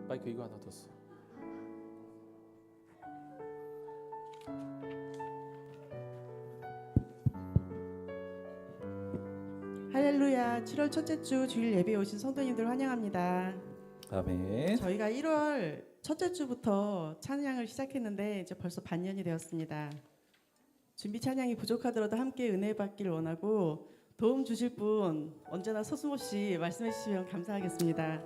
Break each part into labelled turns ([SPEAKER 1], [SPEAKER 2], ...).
[SPEAKER 1] 마이크 이거 하나 더 써.
[SPEAKER 2] 할렐루야. 7월 첫째 주 주일 예배에 오신 성도님들 환영합니다.
[SPEAKER 1] 아멘.
[SPEAKER 2] 저희가 1월 첫째 주부터 찬양을 시작했는데 이제 벌써 반년이 되었습니다. 준비 찬양이 부족하더라도 함께 은혜 받기를 원하고 도움 주실 분 언제나 서슴없이 말씀해 주시면 감사하겠습니다.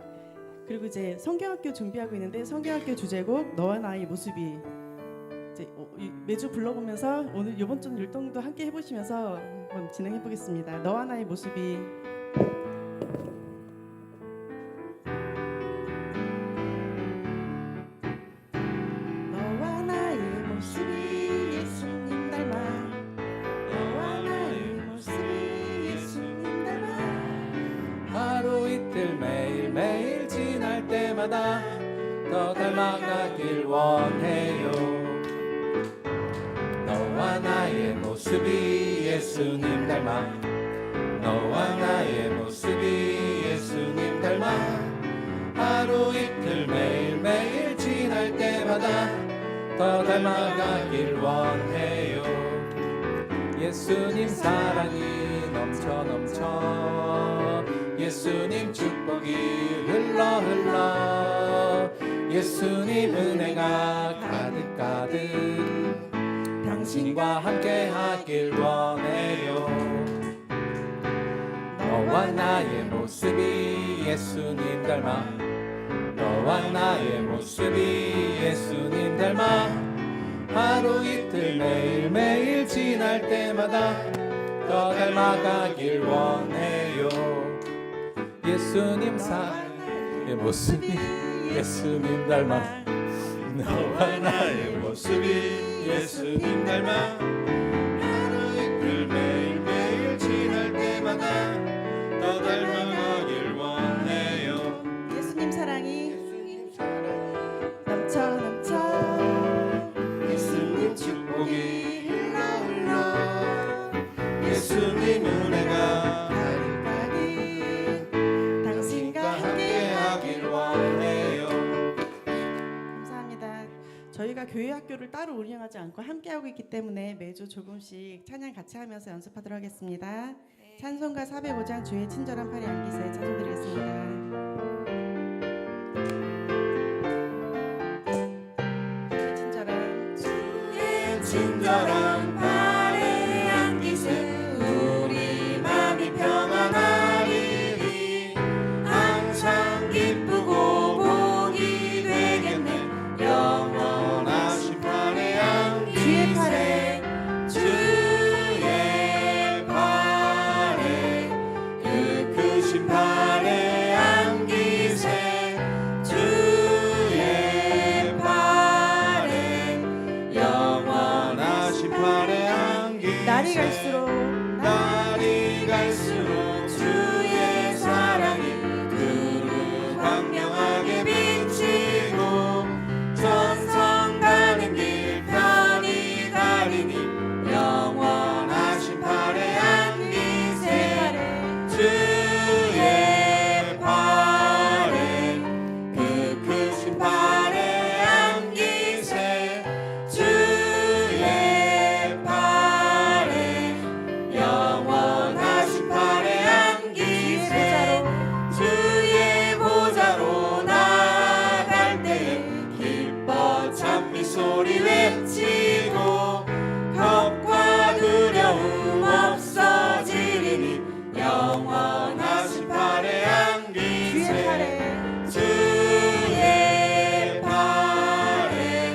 [SPEAKER 2] 그리고 이제 성경학교 준비하고 있는데 성경학교 주제곡 너와 나의 모습이 이제 매주 불러보면서 오늘 이번 주 율동도 함께 해보시면서 한번 진행해 보겠습니다. 너와 나의 모습이. 너와 나의 모습이 예수님 닮아. 너와 나의 모습이 예수님 닮아.
[SPEAKER 1] 하루 이틀 매일매일 지날 때마다 더 닮아가길 원해요. 너와 나의 모습이 예수님 닮아. 너와 나의 모습이 예수님 닮아. 하루 이틀 매일매일 지날 때마다 더 닮아가길 원해요. 예수님 사랑이 넘쳐 예수님 축복이 흘러 예수님 은혜가 가득 당신과 함께 하길 원해요. 너와 나의 모습이 예수님 닮아. 너와 나의 모습이 예수님 닮아. 하루 이틀 매일매일 지날 때마다 더 닮아가길 원해요. 예수님 사랑의 모습이 예수님 닮아. 너와 나의 모습이 예수님 닮아. 하루 이틀 매일매일 지날 때마다 더 닮아가길 원해요.
[SPEAKER 2] 예수님 사랑이 넘쳐
[SPEAKER 1] 예수님 축복이 흘러 예수님 은혜가
[SPEAKER 2] 당신과
[SPEAKER 1] 함께 하길 원해요.
[SPEAKER 2] 감사합니다. 저희가 교회 학교를 따로 운영하지 않고 함께하고 있기 때문에 매주 조금씩 찬양 같이 하면서 연습하도록 하겠습니다. 찬송가 405장 주의 친절한 팔에 안기세 찬송드리겠습니다.
[SPEAKER 3] 친절한 팔에 안기세 우리 맘이 평안하리니 항상 기쁘고 복이 되겠네. 영원하신 팔에 안기세 주의 팔에 그 크신 팔에 안기세 주의 팔에 영원하신 팔에 안기세.
[SPEAKER 2] 날이 갈수록
[SPEAKER 3] 주의 사랑이 두루 광명하게 비치고 전성 가는 길 편히 가리니 영원하신 팔에 안기세 주의 팔에 그 크신 팔에 안기세 주의 팔에 영원하신 팔에 안기세 주의 보좌로 나아갈 때에 기뻐 찬미 소리 외치고 겁과 두려움 없어지리니 영원하신 팔에 안기세 주의 팔에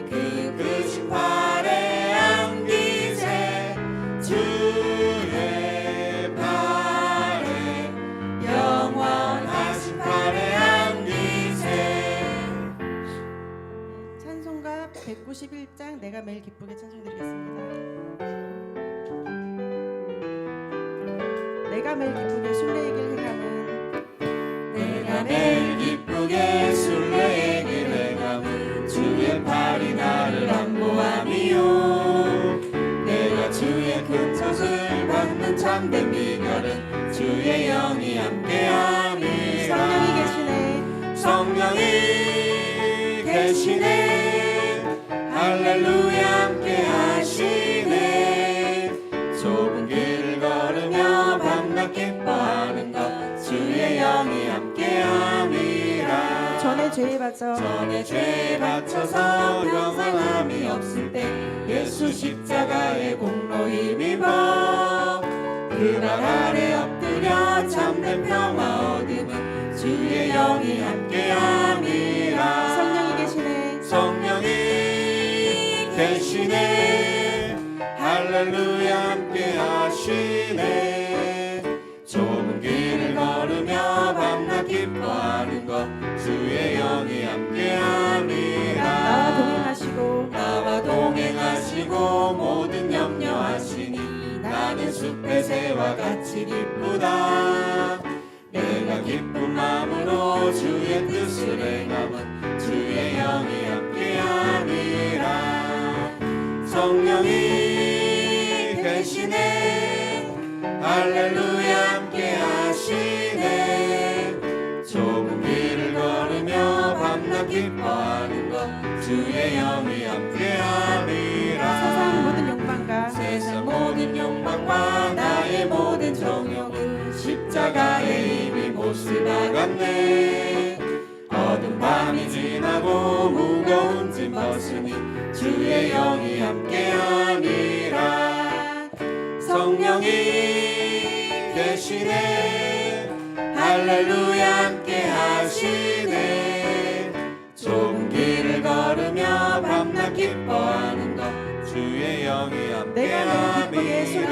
[SPEAKER 3] 그 크신 팔에 안기세 주의 팔에 영원하신 팔에 안기세.
[SPEAKER 2] 찬송가 191장 내가 매일 기쁘게 찬송드리겠습니다. 내가 매일 기쁘게 순례의 길 행함은
[SPEAKER 3] 내가 매일 기쁘게 순례의 길 행함은 주의 팔이 나를 안보함이요. 내가 주의 큰 뜻을 받는 참된 비결은 주의 영이 함께함이라.
[SPEAKER 2] 성령이 계시네.
[SPEAKER 1] 성령이 계시네 할렐루야 함께 하시네 좁은 길을 걸으며 밤낮 기뻐하는 것 주의 영이 함께함이라
[SPEAKER 2] 전에 죄에 바쳐
[SPEAKER 1] 전에 죄에 바쳐서 평안함이 없을 때 예수 십자가의 공로 힘입어 그 발 아래 엎드려 참된 평화 얻음은 주의 영이 함께함이라
[SPEAKER 2] 성령이 계시네
[SPEAKER 1] 성령이 계시네 할렐루야 함께 하시네 좁은 길을 걸으며 밤낮 기뻐하는 것 주의 영이 함께함이라
[SPEAKER 2] 나와
[SPEAKER 1] 동행하시고 모든 염려하시니 나는 숲의 새와 같이 기쁘다 내가 기쁜 마음으로 주의 뜻을 행함은 주의 영이 함께함이라 성령이 계시네 할렐루야 함께 하시네 좁은 길을 걸으며 밤낮 기뻐하는 것 주의 영이 함께함이라
[SPEAKER 2] 세상 모든 욕망과
[SPEAKER 1] 나의 모든 정욕은 십자가의 힘이 못을 박았네 어두운 밤이 지나고 무거운 짐 벗으니 주의 영이 함께함이라 성령이 계시네 할렐루야 함께 하시네 좁은 길을 걸으며 밤낮 기뻐하는 것 주의 영이 함께함이라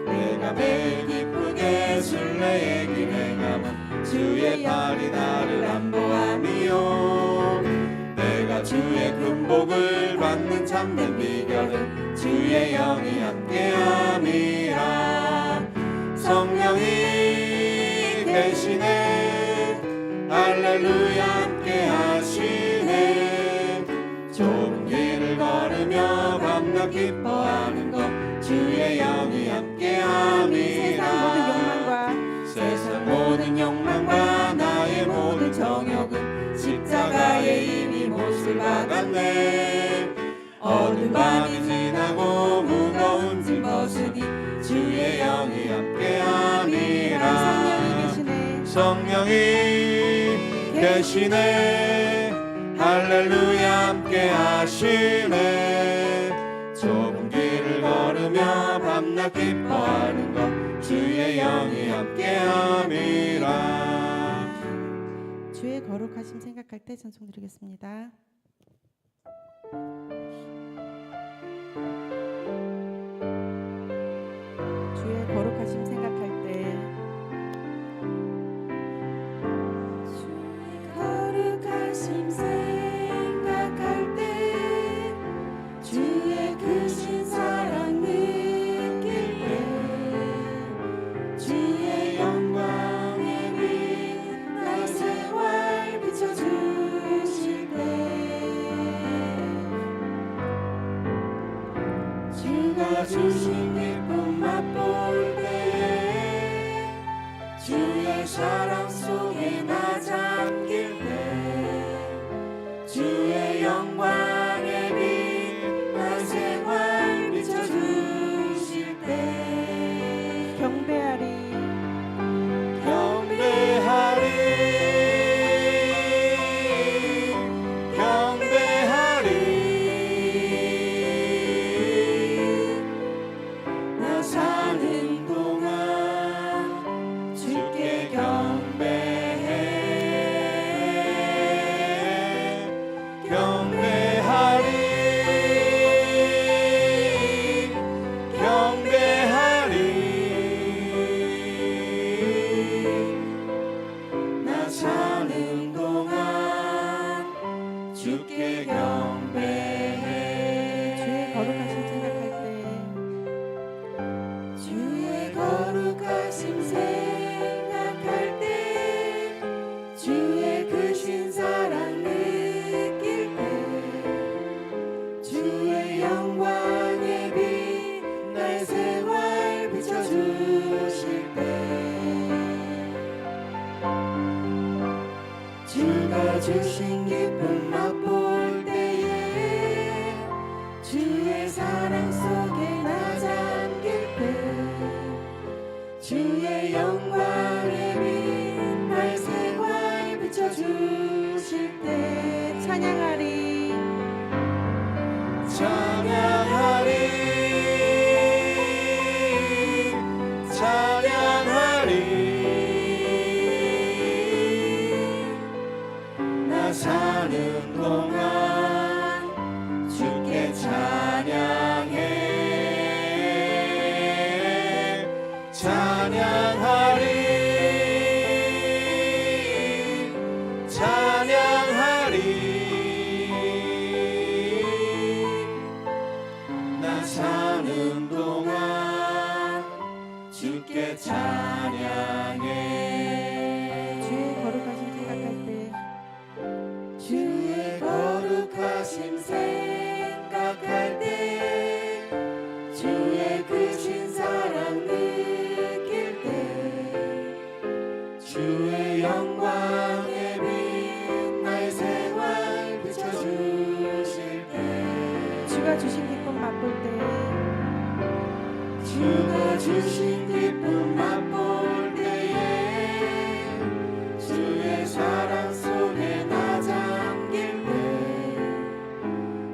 [SPEAKER 1] 내가 매일 기쁘게 순례의 길 행함은 주의 발이 나를 안보함이요 내가 주의 큰 복을 받는 참된 비결은 주의 영이 함께함이라 성령이 계시네 할렐루야 함께 하시네 좁은 길을 걸으며 밤낮 기뻐하는 것 주의 영이 함께함이라 세상 모든 욕망과 나의 모든 정욕은 십자가의 힘이 못을 박았네 어두운 밤이 지나고 무거운 짐 벗으니 주의 영이 함께함이라 성령이 계시네 할렐루야 함께 하시네 좁은 길을 걸으며 밤낮 기뻐하는 것 주의 영이 함께함이라
[SPEAKER 2] 주의 거룩하심 생각할 때 찬송 드리겠습니다. 주의 거룩하심 생각할 때
[SPEAKER 3] 주의 거룩하심 생각할 때 주의 크신 사랑 느낄 때 주의 영광의 빛 나의 생활 비춰주실 때 주가 주신 기쁨 맛볼 때 주의 사랑 속에 나 잠길 때 주의 영광의 빛 나의 생활 비춰주실 때
[SPEAKER 2] 경배하리
[SPEAKER 3] 나 사는 동안 주께 경배하리 주신 기쁨 맛볼 때에 주의 사랑 속에 나 잠길 때 주의 영광의 빛 나의 생활 비춰주실 때 찬양하리
[SPEAKER 1] 나 사는 동안 주께 찬양해 찬양하리 나 사는 동안 주께 찬양해
[SPEAKER 2] 주의 거룩하심 생각할 때
[SPEAKER 3] 주의 거룩하심 생각할 때 주의 크신 사랑 느낄 때 주의 영광의 빛 나의 생활 비춰주실 때
[SPEAKER 2] 주가 주신 기쁨 맛볼 때
[SPEAKER 3] 주가 주신 기쁨 맛볼 때에 주의 사랑 속에 나 잠길 때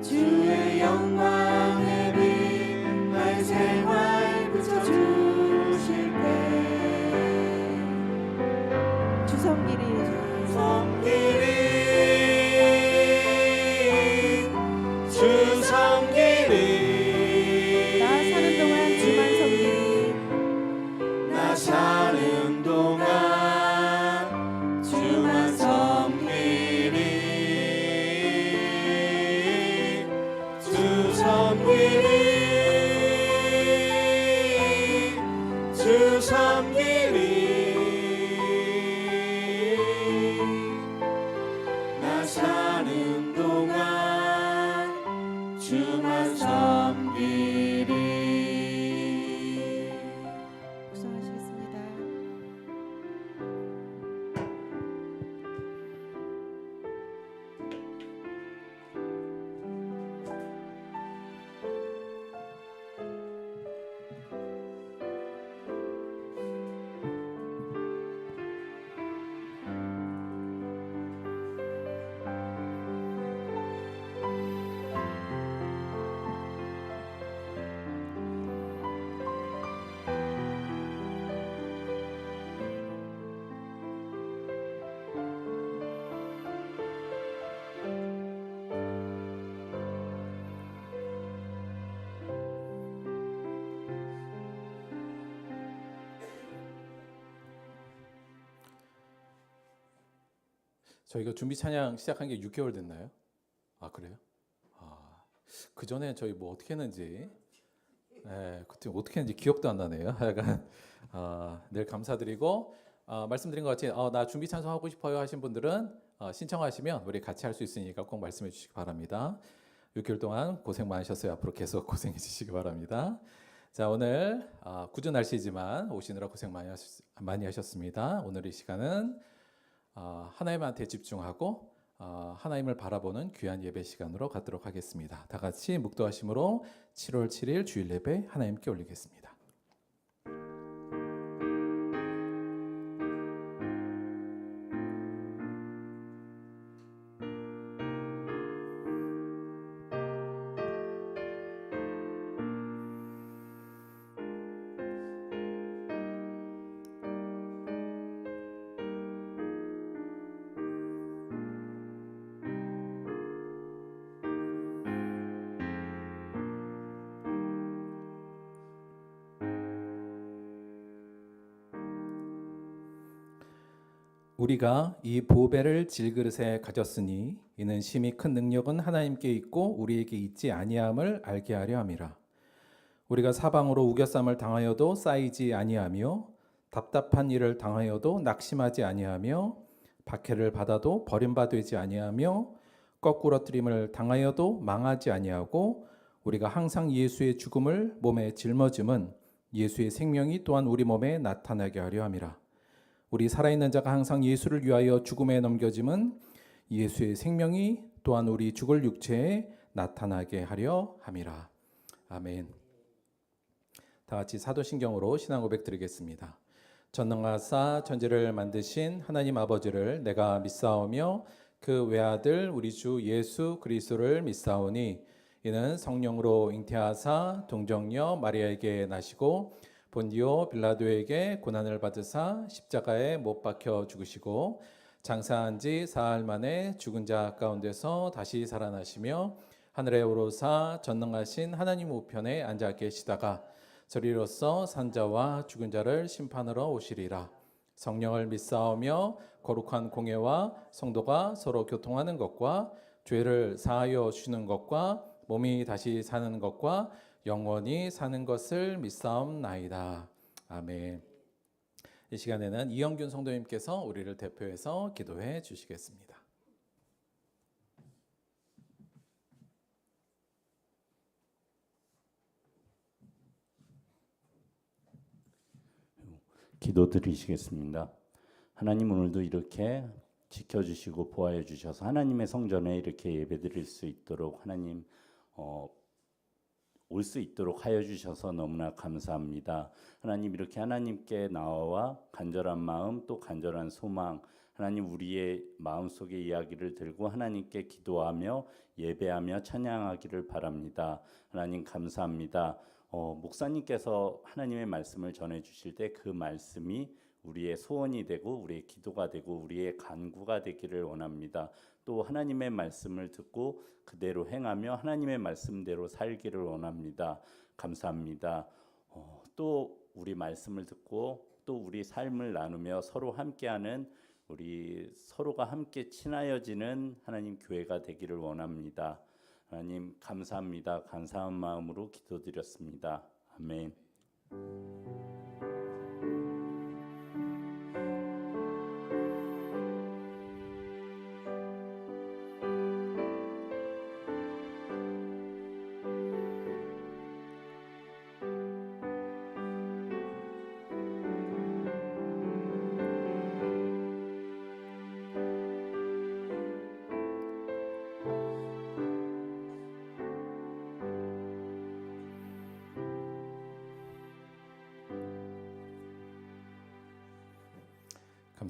[SPEAKER 3] 주의 영광의 빛 나의 생활 비춰주실 때
[SPEAKER 2] 주섬기리
[SPEAKER 1] 주 섬기리
[SPEAKER 2] 나 사는 동안 주만 섬기리
[SPEAKER 1] 나 사는 동안 주만 섬기리 주 섬기리 나 사는 동안 주만 섬기리
[SPEAKER 2] 묵상하시겠습니다.
[SPEAKER 4] 저희가 준비 찬양 시작한 게 6개월 됐나요? 아 그래요? 그 전에 저희 뭐 어떻게 했는지, 그때 어떻게 했는지 기억도 안 나네요. 약간 늘 감사드리고 말씀드린 것 같이 나 준비 찬송 하고 싶어요 하신 분들은 신청하시면 우리 같이 할 수 있으니까 꼭 말씀해 주시기 바랍니다. 6개월 동안 고생 많으셨어요. 앞으로 계속 고생해 주시기 바랍니다. 자 오늘 궂은 날씨지만 오시느라 고생 많이 하셨습니다. 오늘 이 시간은 하나님한테 집중하고 하나님을 바라보는 귀한 예배 시간으로 갖도록 하겠습니다. 다 같이 묵도하심으로 7월 7일 주일 예배 하나님께 올리겠습니다. 우리가 이 보배를 질그릇에 가졌으니 이는 심히 큰 능력은 하나님께 있고 우리에게 있지 아니함을 알게 하려 함이라. 우리가 사방으로 우겨쌈을 당하여도 쌓이지 아니하며 답답한 일을 당하여도 낙심하지 아니하며 박해를 받아도 버림받지 아니하며 거꾸러뜨림을 당하여도 망하지 아니하고 우리가 항상 예수의 죽음을 몸에 짊어짐은 예수의 생명이 또한 우리 몸에 나타나게 하려 함이라. 우리 살아있는 자가 항상 예수를 위하여 죽음에 넘겨짐은 예수의 생명이 또한 우리 죽을 육체에 나타나게 하려 함이라. 아멘. 다 같이 사도신경으로 신앙 고백 드리겠습니다. 전능하사 천지를 만드신 하나님 아버지를 내가 믿사오며 그 외아들 우리 주 예수 그리스도를 믿사오니 이는 성령으로 잉태하사 동정녀 마리아에게 나시고 본디오 빌라도에게 고난을 받으사 십자가에 못 박혀 죽으시고 장사한 지 사흘 만에 죽은 자 가운데서 다시 살아나시며 하늘에 오르사 전능하신 하나님 우편에 앉아 계시다가 저리로서 산자와 죽은 자를 심판하러 오시리라. 성령을 믿사오며 거룩한 공예와 성도가 서로 교통하는 것과 죄를 사하여 주시는 것과 몸이 다시 사는 것과 영원히 사는 것을 믿사옵나이다. 아멘. 이 시간에는 이영균 성도님께서 우리를 대표해서 기도해 주시겠습니다.
[SPEAKER 3] 기도드리시겠습니다. 하나님, 오늘도 이렇게 지켜주시고 보호해 주셔서 하나님의 성전에 이렇게 예배드릴 수 있도록 하나님 올 수 있도록 하여 주셔서 너무나 감사합니다. 하나님, 이렇게 하나님께 나와 간절한 마음 또 간절한 소망, 하나님 우리의 마음속의 이야기를 들고 하나님께 기도하며 예배하며 찬양하기를 바랍니다. 하나님 감사합니다. 목사님께서 하나님의 말씀을 전해 주실 때 그 말씀이 우리의 소원이 되고 우리의 기도가 되고 우리의 간구가 되기를 원합니다. 또 하나님의 말씀을 듣고 그대로 행하며 하나님의 말씀대로 살기를 원합니다. 감사합니다. 또 우리 말씀을 듣고 또 우리 삶을 나누며 서로 함께하는 우리 서로가 함께 친하여지는 하나님 교회가 되기를 원합니다. 하나님 감사합니다. 감사한 마음으로 기도드렸습니다. 아멘.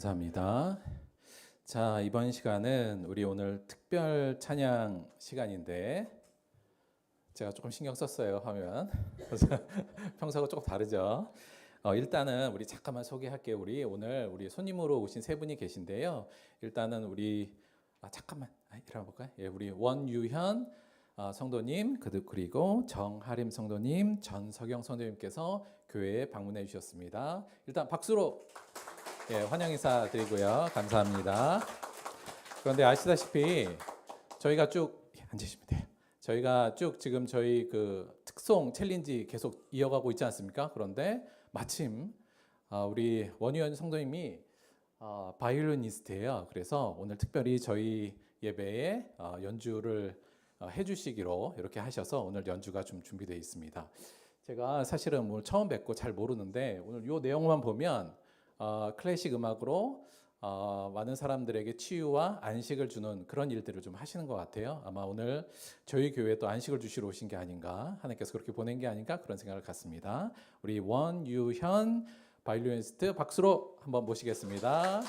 [SPEAKER 4] 감사합니다. 자, 이번 시간은 우리 오늘 특별 찬양 시간인데 제가 조금 신경 썼어요, 화면. 평소하고 조금 다르죠. 일단은 우리 잠깐만 소개할게요. 우리 손님으로 오신 세 분이 계신데요. 일단은 우리 잠깐만 일어나 볼까요? 예, 우리 원유현 성도님, 그리고 정하림 성도님, 전석영 성도님께서 교회에 방문해 주셨습니다. 일단 박수로 환영 인사 드리고요. 감사합니다. 그런데 아시다시피 저희가 쭉 앉으시면 돼요. 저희가 쭉 지금 저희 그 특송 챌린지 계속 이어가고 있지 않습니까? 그런데 마침 우리 원유현 성도님이 바이올리니스트예요. 그래서 오늘 특별히 저희 예배에 연주를 해주시기로 이렇게 하셔서 오늘 연주가 좀 준비되어 있습니다. 제가 사실은 뭐 처음 뵙고 잘 모르는데 오늘 이 내용만 보면 클래식 음악으로 많은 사람들에게 치유와 안식을 주는 그런 일들을 좀 하시는 것 같아요. 아마 오늘 저희 교회에 또 안식을 주시러 오신 게 아닌가, 하나님께서 그렇게 보낸 게 아닌가 그런 생각을 갖습니다. 우리 원유현 바이올리니스트 박수로 한번 모시겠습니다.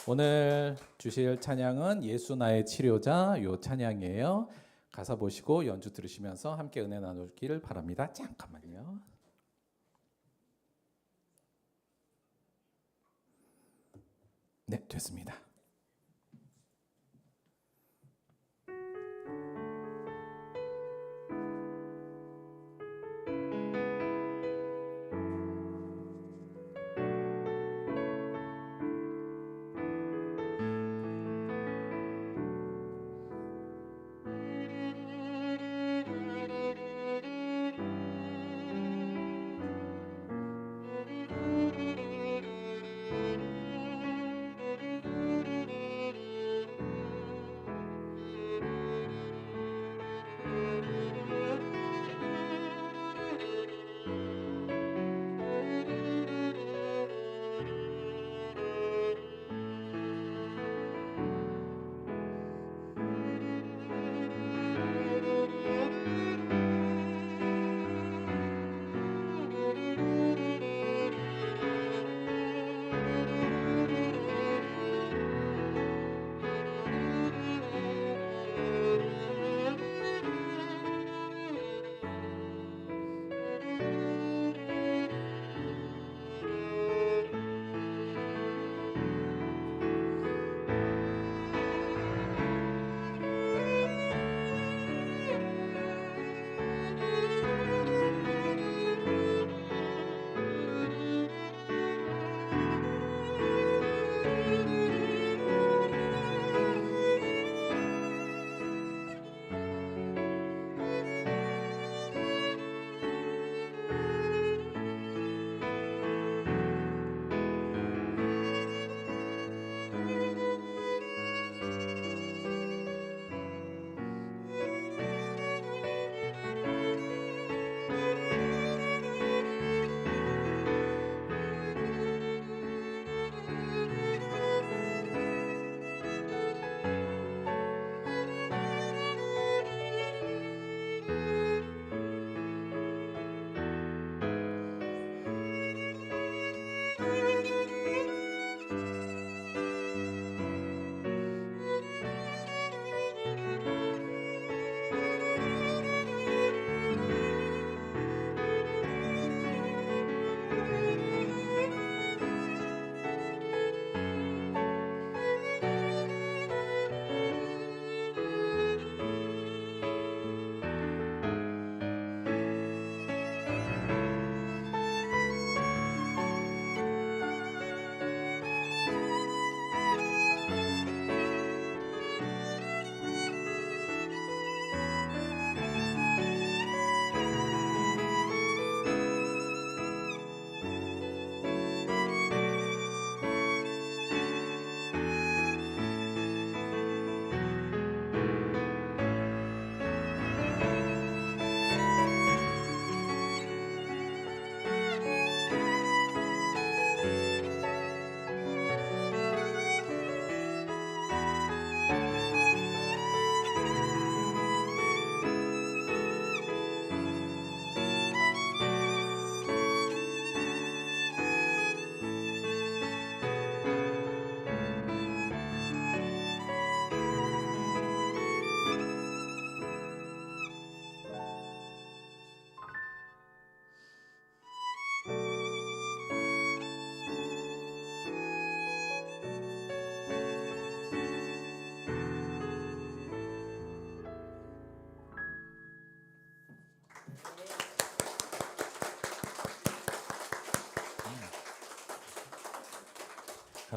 [SPEAKER 4] 오늘 주실 찬양은 예수 나의 치료자 요 찬양이에요. 가사 보시고 연주 들으시면서 함께 은혜 나누기를 바랍니다. 잠깐만요. 네, 됐습니다.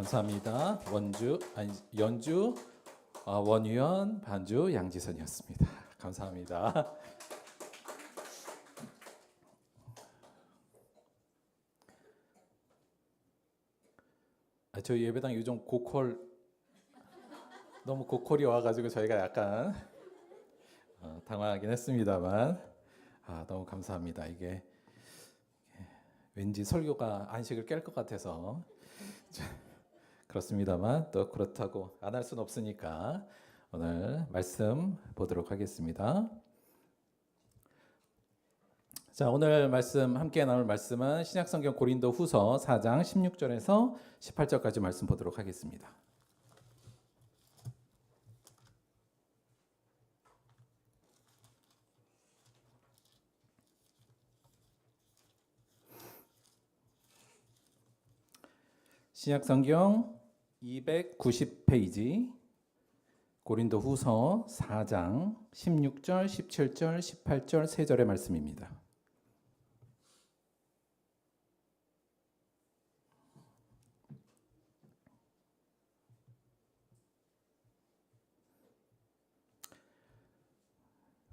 [SPEAKER 4] 감사합니다. 연주 원유연, 반주 양지선이었습니다. 감사합니다. 저희 예배당 요즘 고퀄 너무 고퀄이 와가지고 저희가 약간 당황하긴 했습니다만 너무 감사합니다. 이게 왠지 설교가 안식을 깰 것 같아서 그렇습니다만 또 그렇다고 안 할 수는 없으니까 오늘 말씀 보도록 하겠습니다. 자, 오늘 말씀 함께 나눌 말씀은 신약성경 고린도후서 4장 16절에서 18절까지 말씀 보도록 하겠습니다. 신약성경 290페이지 고린도후서 4장 16절, 17절, 18절 세 절의 말씀입니다.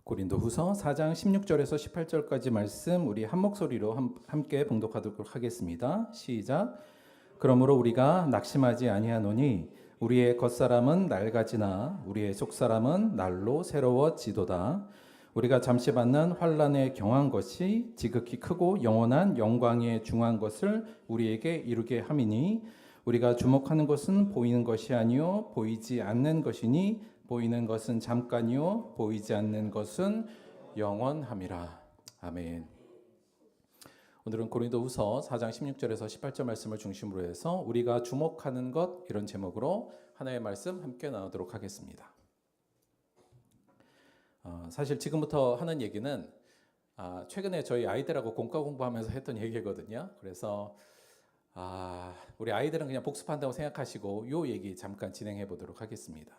[SPEAKER 4] 고린도후서 4장 16절에서 18절까지 말씀 우리 한 목소리로 함께 봉독하도록 하겠습니다. 시작. 그러므로 우리가 낙심하지 아니하노니 우리의 겉사람은 낡아지나 우리의 속사람은 날로 새로워지도다. 우리가 잠시 받는 환난에 경한 것이 지극히 크고 영원한 영광에 중한 것을 우리에게 이루게 함이니 우리가 주목하는 것은 보이는 것이 아니요 보이지 않는 것이니 보이는 것은 잠깐이요 보이지 않는 것은 영원함이라. 아멘. 오늘은 고린도후서 4장 16절에서 18절 말씀을 중심으로 해서 우리가 주목하는 것 이런 제목으로 하나의 말씀 함께 나누도록 하겠습니다. 사실 지금부터 하는 얘기는 최근에 저희 아이들하고 공과 공부하면서 했던 얘기거든요. 그래서 우리 아이들은 그냥 복습한다고 생각하시고 이 얘기 잠깐 진행해 보도록 하겠습니다.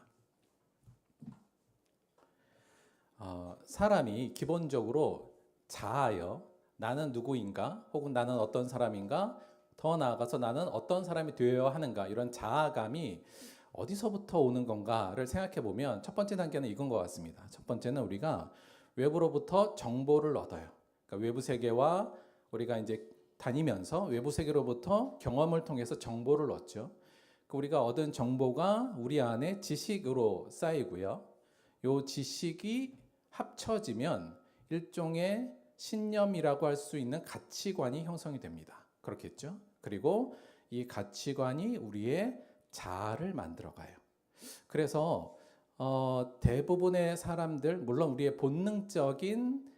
[SPEAKER 4] 사람이 기본적으로 자아여 나는 누구인가 혹은 나는 어떤 사람인가 더 나아가서 나는 어떤 사람이 되어야 하는가 이런 자아감이 어디서부터 오는 건가를 생각해 보면 첫 번째 단계는 이건 것 같습니다. 첫 번째는 우리가 외부로부터 정보를 얻어요. 그러니까 외부 세계와 우리가 이제 다니면서 외부 세계로부터 경험을 통해서 정보를 얻죠. 우리가 얻은 정보가 우리 안에 지식으로 쌓이고요. 이 지식이 합쳐지면 일종의 신념이라고 할 수 있는 가치관이 형성이 됩니다. 그렇겠죠? 그리고 이 가치관이 우리의 자아를 만들어가요. 그래서 대부분의 사람들, 물론 우리의 본능적인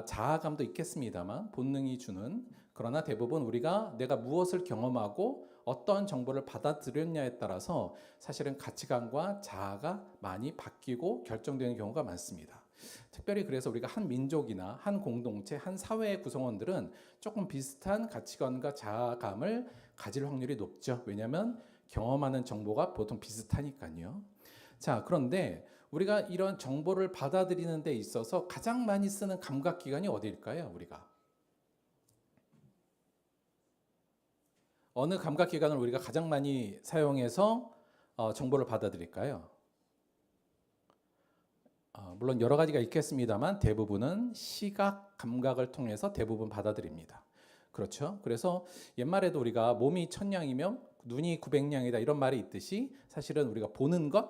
[SPEAKER 4] 자아감도 있겠습니다만 본능이 주는, 그러나 대부분 우리가 내가 무엇을 경험하고 어떤 정보를 받아들였냐에 따라서 사실은 가치관과 자아가 많이 바뀌고 결정되는 경우가 많습니다. 특별히 그래서 우리가 한 민족이나 한 공동체, 한 사회의 구성원들은 조금 비슷한 가치관과 자아감을 가질 확률이 높죠. 왜냐하면 경험하는 정보가 보통 비슷하니까요. 자, 그런데 우리가 이런 정보를 받아들이는 데 있어서 가장 많이 쓰는 감각기관이 어디일까요? 우리가 어느 감각기관을 우리가 가장 많이 사용해서 정보를 받아들일까요? 물론 여러 가지가 있겠습니다만 대부분은 시각 감각을 통해서 대부분 받아들입니다. 그렇죠? 그래서 옛말에도 우리가 몸이 천냥이면 눈이 900냥이다 이런 말이 있듯이 사실은 우리가 보는 것,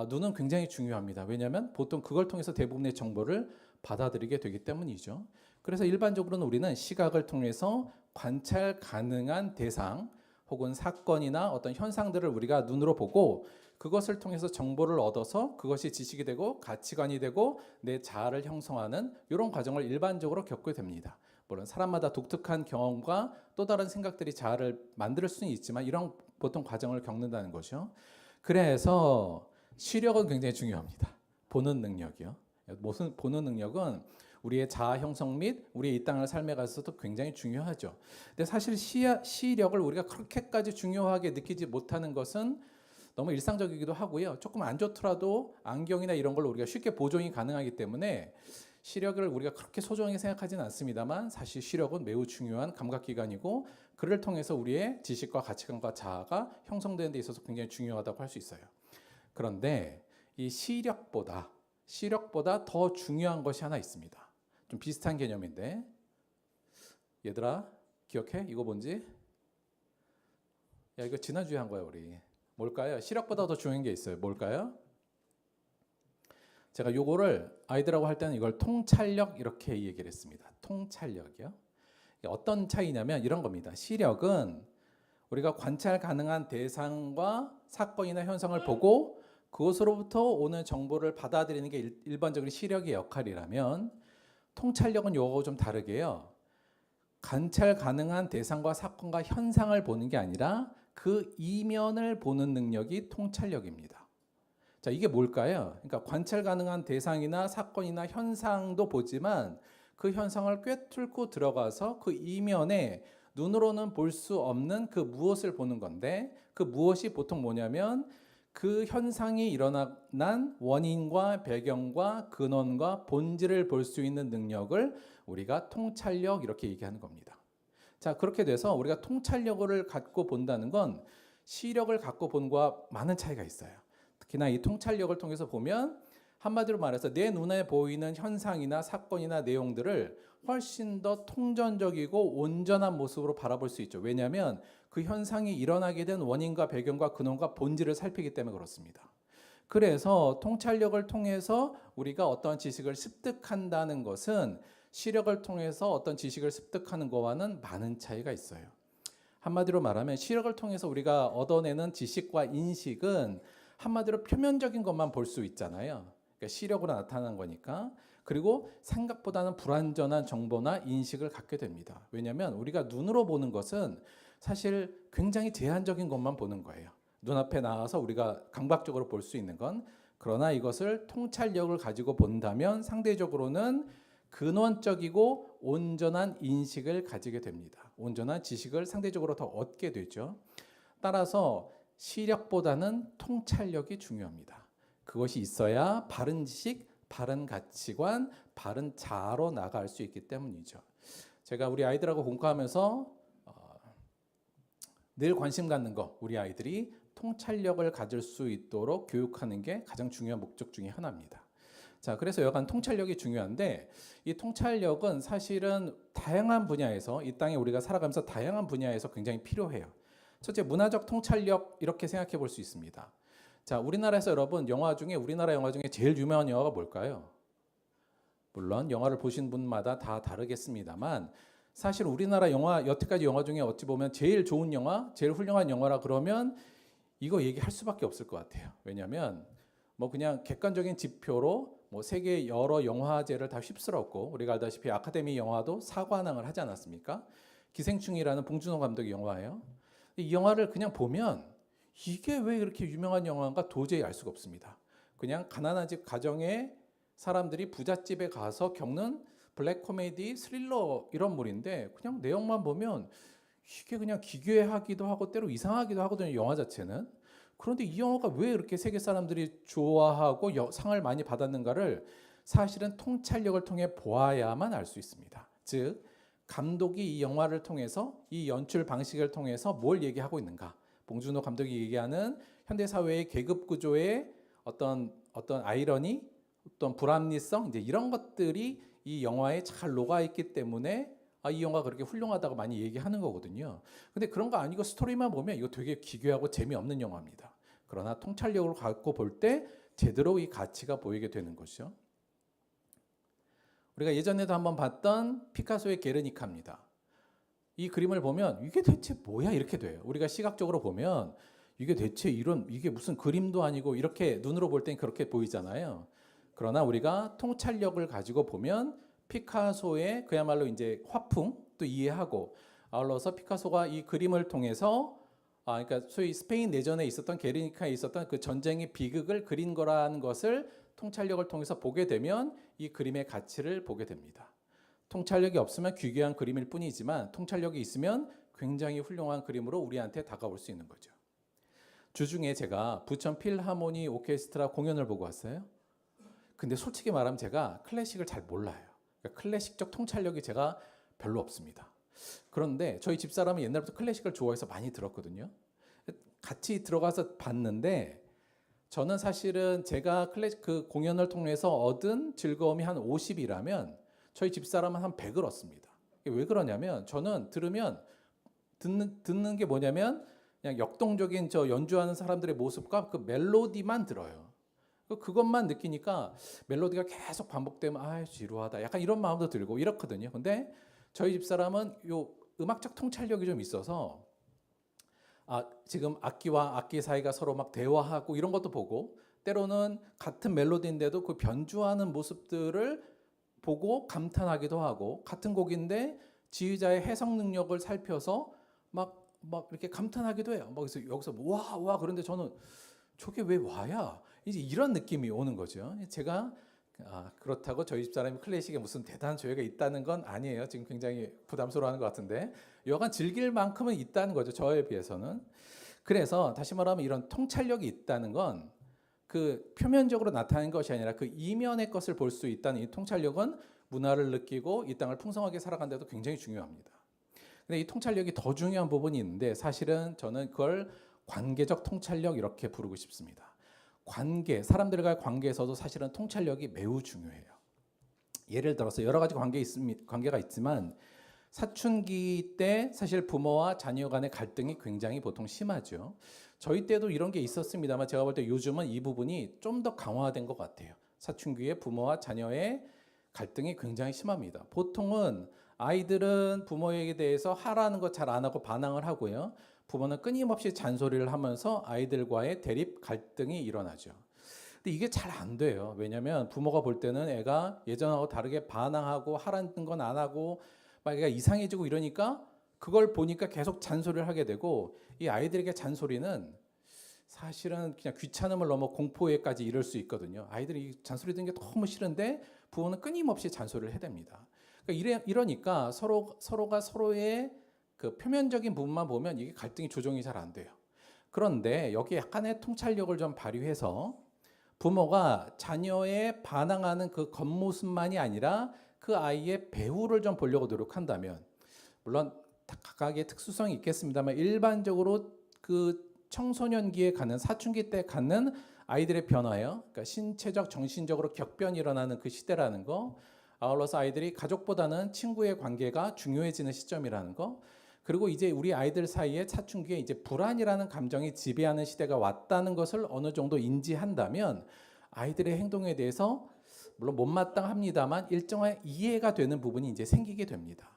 [SPEAKER 4] 눈은 굉장히 중요합니다. 왜냐하면 보통 그걸 통해서 대부분의 정보를 받아들이게 되기 때문이죠. 그래서 일반적으로는 우리는 시각을 통해서 관찰 가능한 대상 혹은 사건이나 어떤 현상들을 우리가 눈으로 보고 그것을 통해서 정보를 얻어서 그것이 지식이 되고 가치관이 되고 내 자아를 형성하는 이런 과정을 일반적으로 겪게 됩니다. 물론 사람마다 독특한 경험과 또 다른 생각들이 자아를 만들 수는 있지만 이런 보통 과정을 겪는다는 거죠. 그래서 시력은 굉장히 중요합니다. 보는 능력이요. 무슨 보는 능력은 우리의 자아 형성 및 우리의 이 땅을 삶에 가서도 굉장히 중요하죠. 근데 사실 시력을 우리가 그렇게까지 중요하게 느끼지 못하는 것은 너무 일상적이기도 하고요. 조금 안 좋더라도 안경이나 이런 걸로 우리가 쉽게 보정이 가능하기 때문에 시력을 우리가 그렇게 소중하게 생각하지는 않습니다만 사실 시력은 매우 중요한 감각기관이고 그를 통해서 우리의 지식과 가치관과 자아가 형성되는 데 있어서 굉장히 중요하다고 할 수 있어요. 그런데 이 시력보다 더 중요한 것이 하나 있습니다. 좀 비슷한 개념인데 얘들아 기억해? 이거 뭔지? 야 이거 지난주에 한 거야 우리. 뭘까요? 시력보다 더 중요한 게 있어요. 뭘까요? 제가 요거를 아이들하고 할 때는 이걸 통찰력 이렇게 얘기를 했습니다. 통찰력이요. 어떤 차이냐면 이런 겁니다. 시력은 우리가 관찰 가능한 대상과 사건이나 현상을 보고 그것으로부터 오는 정보를 받아들이는 게 일반적으로 시력의 역할이라면 통찰력은 요거 좀 다르게요. 관찰 가능한 대상과 사건과 현상을 보는 게 아니라 그 이면을 보는 능력이 통찰력입니다. 자, 이게 뭘까요? 그러니까 관찰 가능한 대상이나 사건이나 현상도 보지만 그 현상을 꿰뚫고 들어가서 그 이면에 눈으로는 볼 수 없는 그 무엇을 보는 건데 그 무엇이 보통 뭐냐면 그 현상이 일어난 원인과 배경과 근원과 본질을 볼 수 있는 능력을 우리가 통찰력 이렇게 얘기하는 겁니다. 자, 그렇게 돼서 우리가 통찰력을 갖고 본다는 건 시력을 갖고 본 거와 많은 차이가 있어요. 특히나 이 통찰력을 통해서 보면 한마디로 말해서 내 눈에 보이는 현상이나 사건이나 내용들을 훨씬 더 통전적이고 온전한 모습으로 바라볼 수 있죠. 왜냐하면 그 현상이 일어나게 된 원인과 배경과 근원과 본질을 살피기 때문에 그렇습니다. 그래서 통찰력을 통해서 우리가 어떤 지식을 습득한다는 것은 시력을 통해서 어떤 지식을 습득하는 것과는 많은 차이가 있어요. 한마디로 말하면 시력을 통해서 우리가 얻어내는 지식과 인식은 한마디로 표면적인 것만 볼 수 있잖아요. 그러니까 시력으로 나타나는 거니까. 그리고 생각보다는 불완전한 정보나 인식을 갖게 됩니다. 왜냐하면 우리가 눈으로 보는 것은 사실 굉장히 제한적인 것만 보는 거예요. 눈앞에 나와서 우리가 감각적으로 볼 수 있는 건. 그러나 이것을 통찰력을 가지고 본다면 상대적으로는 근원적이고 온전한 인식을 가지게 됩니다. 온전한 지식을 상대적으로 더 얻게 되죠. 따라서 시력보다는 통찰력이 중요합니다. 그것이 있어야 바른 지식, 바른 가치관, 바른 자아로 나아갈 수 있기 때문이죠. 제가 우리 아이들하고 공부하면서 늘 관심 갖는 거, 우리 아이들이 통찰력을 가질 수 있도록 교육하는 게 가장 중요한 목적 중에 하나입니다. 자, 그래서 여간 통찰력이 중요한데 이 통찰력은 사실은 다양한 분야에서 이 땅에 우리가 살아가면서 다양한 분야에서 굉장히 필요해요. 첫째, 문화적 통찰력 이렇게 생각해 볼 수 있습니다. 자, 우리나라에서 여러분 우리나라 영화 중에 제일 유명한 영화가 뭘까요? 물론 영화를 보신 분마다 다 다르겠습니다만 사실 우리나라 영화 여태까지 영화 중에 어찌 보면 제일 좋은 영화, 제일 훌륭한 영화라 그러면 이거 얘기할 수밖에 없을 것 같아요. 왜냐하면 뭐 그냥 객관적인 지표로 뭐 세계 여러 영화제를 다 휩쓸었고 우리가 알다시피 아카데미 영화도 사관왕을 하지 않았습니까? 기생충이라는 봉준호 감독의 영화예요. 이 영화를 그냥 보면 이게 왜 이렇게 유명한 영화인가 도저히 알 수가 없습니다. 그냥 가난한 집 가정의 사람들이 부잣집에 가서 겪는 블랙 코미디, 스릴러 이런 물인데 그냥 내용만 보면 이게 그냥 기괴하기도 하고 때로 이상하기도 하거든요. 영화 자체는. 그런데 이 영화가 왜 이렇게 세계 사람들이 좋아하고 상을 많이 받았는가를 사실은 통찰력을 통해 보아야만 알 수 있습니다. 즉 감독이 이 영화를 통해서 이 연출 방식을 통해서 뭘 얘기하고 있는가. 봉준호 감독이 얘기하는 현대사회의 계급 구조의 어떤 아이러니, 어떤 불합리성 이제 이런 것들이 이 영화에 잘 녹아있기 때문에 이 영화가 그렇게 훌륭하다고 많이 얘기하는 거거든요. 근데 그런 거 아니고 스토리만 보면 이거 되게 기괴하고 재미없는 영화입니다. 그러나 통찰력을 갖고 볼 때 제대로 이 가치가 보이게 되는 것이죠. 우리가 예전에도 한번 봤던 피카소의 게르니카입니다. 이 그림을 보면 이게 대체 뭐야 이렇게 돼요. 우리가 시각적으로 보면 이게 대체 이게 무슨 그림도 아니고 이렇게 눈으로 볼 땐 그렇게 보이잖아요. 그러나 우리가 통찰력을 가지고 보면 피카소의 그야말로 이제 화풍도 이해하고 아울러서 피카소가 이 그림을 통해서 그러니까 소위 스페인 내전에 있었던 게르니카에 있었던 그 전쟁의 비극을 그린 거라는 것을 통찰력을 통해서 보게 되면 이 그림의 가치를 보게 됩니다. 통찰력이 없으면 기괴한 그림일 뿐이지만 통찰력이 있으면 굉장히 훌륭한 그림으로 우리한테 다가올 수 있는 거죠. 주중에 제가 부천 필하모니 오케스트라 공연을 보고 왔어요. 근데 솔직히 말하면 제가 클래식을 잘 몰라요. 그러니까 클래식적 통찰력이 제가 별로 없습니다. 그런데 저희 집사람은 옛날부터 클래식을 좋아해서 많이 들었거든요. 같이 들어가서 봤는데 저는 사실은 제가 클래식 그 공연을 통해서 얻은 즐거움이 한 50이라면 저희 집사람은 한 100을 얻습니다. 왜 그러냐면 저는 들으면 듣는 게 뭐냐면 그냥 역동적인 저 연주하는 사람들의 모습과 그 멜로디만 들어요. 그것만 느끼니까 멜로디가 계속 반복되면 아 지루하다 약간 이런 마음도 들고 이렇거든요. 근데 저희 집사람은 요 음악적 통찰력이 좀 있어서 지금 악기와 악기 사이가 서로 막 대화하고 이런 것도 보고 때로는 같은 멜로디인데도 그 변주하는 모습들을 보고 감탄하기도 하고 같은 곡인데 지휘자의 해석 능력을 살펴서 막 이렇게 감탄하기도 해요. 그래서 여기서 와 그런데 저는 저게 왜 와야 이제 이런 느낌이 오는 거죠. 제가 그렇다고 저희 집사람이 클래식에 무슨 대단한 조예가 있다는 건 아니에요. 지금 굉장히 부담스러워하는 것 같은데 여간 즐길 만큼은 있다는 거죠. 저에 비해서는. 그래서 다시 말하면 이런 통찰력이 있다는 건 그 표면적으로 나타나는 것이 아니라 그 이면의 것을 볼 수 있다는 이 통찰력은 문화를 느끼고 이 땅을 풍성하게 살아가는 데도 굉장히 중요합니다. 근데 이 통찰력이 더 중요한 부분이 있는데 사실은 저는 그걸 관계적 통찰력 이렇게 부르고 싶습니다. 사람들과의 관계에서도 사실은 통찰력이 매우 중요해요. 예를 들어서 여러 가지 관계가 있지만 사춘기 때 사실 부모와 자녀 간의 갈등이 굉장히 보통 심하죠. 저희 때도 이런 게 있었습니다만 제가 볼 때 요즘은 이 부분이 좀 더 강화된 것 같아요. 사춘기에 부모와 자녀의 갈등이 굉장히 심합니다. 보통은 아이들은 부모에게 대해서 하라는 거 잘 안 하고 반항을 하고요. 부모는 끊임없이 잔소리를 하면서 아이들과의 대립 갈등이 일어나죠. 근데 이게 잘 안 돼요. 왜냐하면 부모가 볼 때는 애가 예전하고 다르게 반항하고 하라는 건 안 하고 막 애가 이상해지고 이러니까 그걸 보니까 계속 잔소리를 하게 되고 이 아이들에게 잔소리는 사실은 그냥 귀찮음을 넘어 공포에까지 이를 수 있거든요. 아이들이 잔소리 듣는 게 너무 싫은데 부모는 끊임없이 잔소리를 해댑니다. 그러니까 이러니까 서로가 서로의 그 표면적인 부분만 보면 이게 갈등이 조정이 잘 안 돼요. 그런데 여기 약간의 통찰력을 좀 발휘해서 부모가 자녀의 반항하는 그 겉모습만이 아니라 그 아이의 배후를 좀 보려고 노력한다면 물론 각각의 특수성이 있겠습니다만 일반적으로 그 청소년기에 가는 사춘기 때 갖는 아이들의 변화예요. 그러니까 신체적, 정신적으로 격변이 일어나는 그 시대라는 거. 아울러서 아이들이 가족보다는 친구의 관계가 중요해지는 시점이라는 거. 그리고 이제 우리 아이들 사이에 사춘기에 이제 불안이라는 감정이 지배하는 시대가 왔다는 것을 어느 정도 인지한다면 아이들의 행동에 대해서 물론 못마땅합니다만 일정한 이해가 되는 부분이 이제 생기게 됩니다.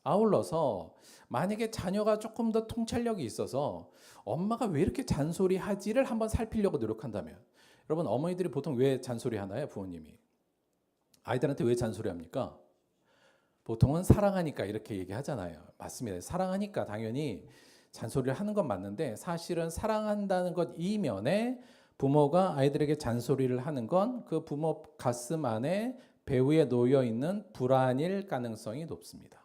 [SPEAKER 4] 아울러서 만약에 자녀가 조금 더 통찰력이 있어서 엄마가 왜 이렇게 잔소리하지를 한번 살피려고 노력한다면 여러분 어머니들이 보통 왜 잔소리하나요? 부모님이 아이들한테 왜 잔소리합니까? 보통은 사랑하니까 이렇게 얘기하잖아요. 맞습니다. 사랑하니까 당연히 잔소리를 하는 건 맞는데 사실은 사랑한다는 것 이면에 부모가 아이들에게 잔소리를 하는 건 그 부모 가슴 안에 배후에 놓여 있는 불안일 가능성이 높습니다.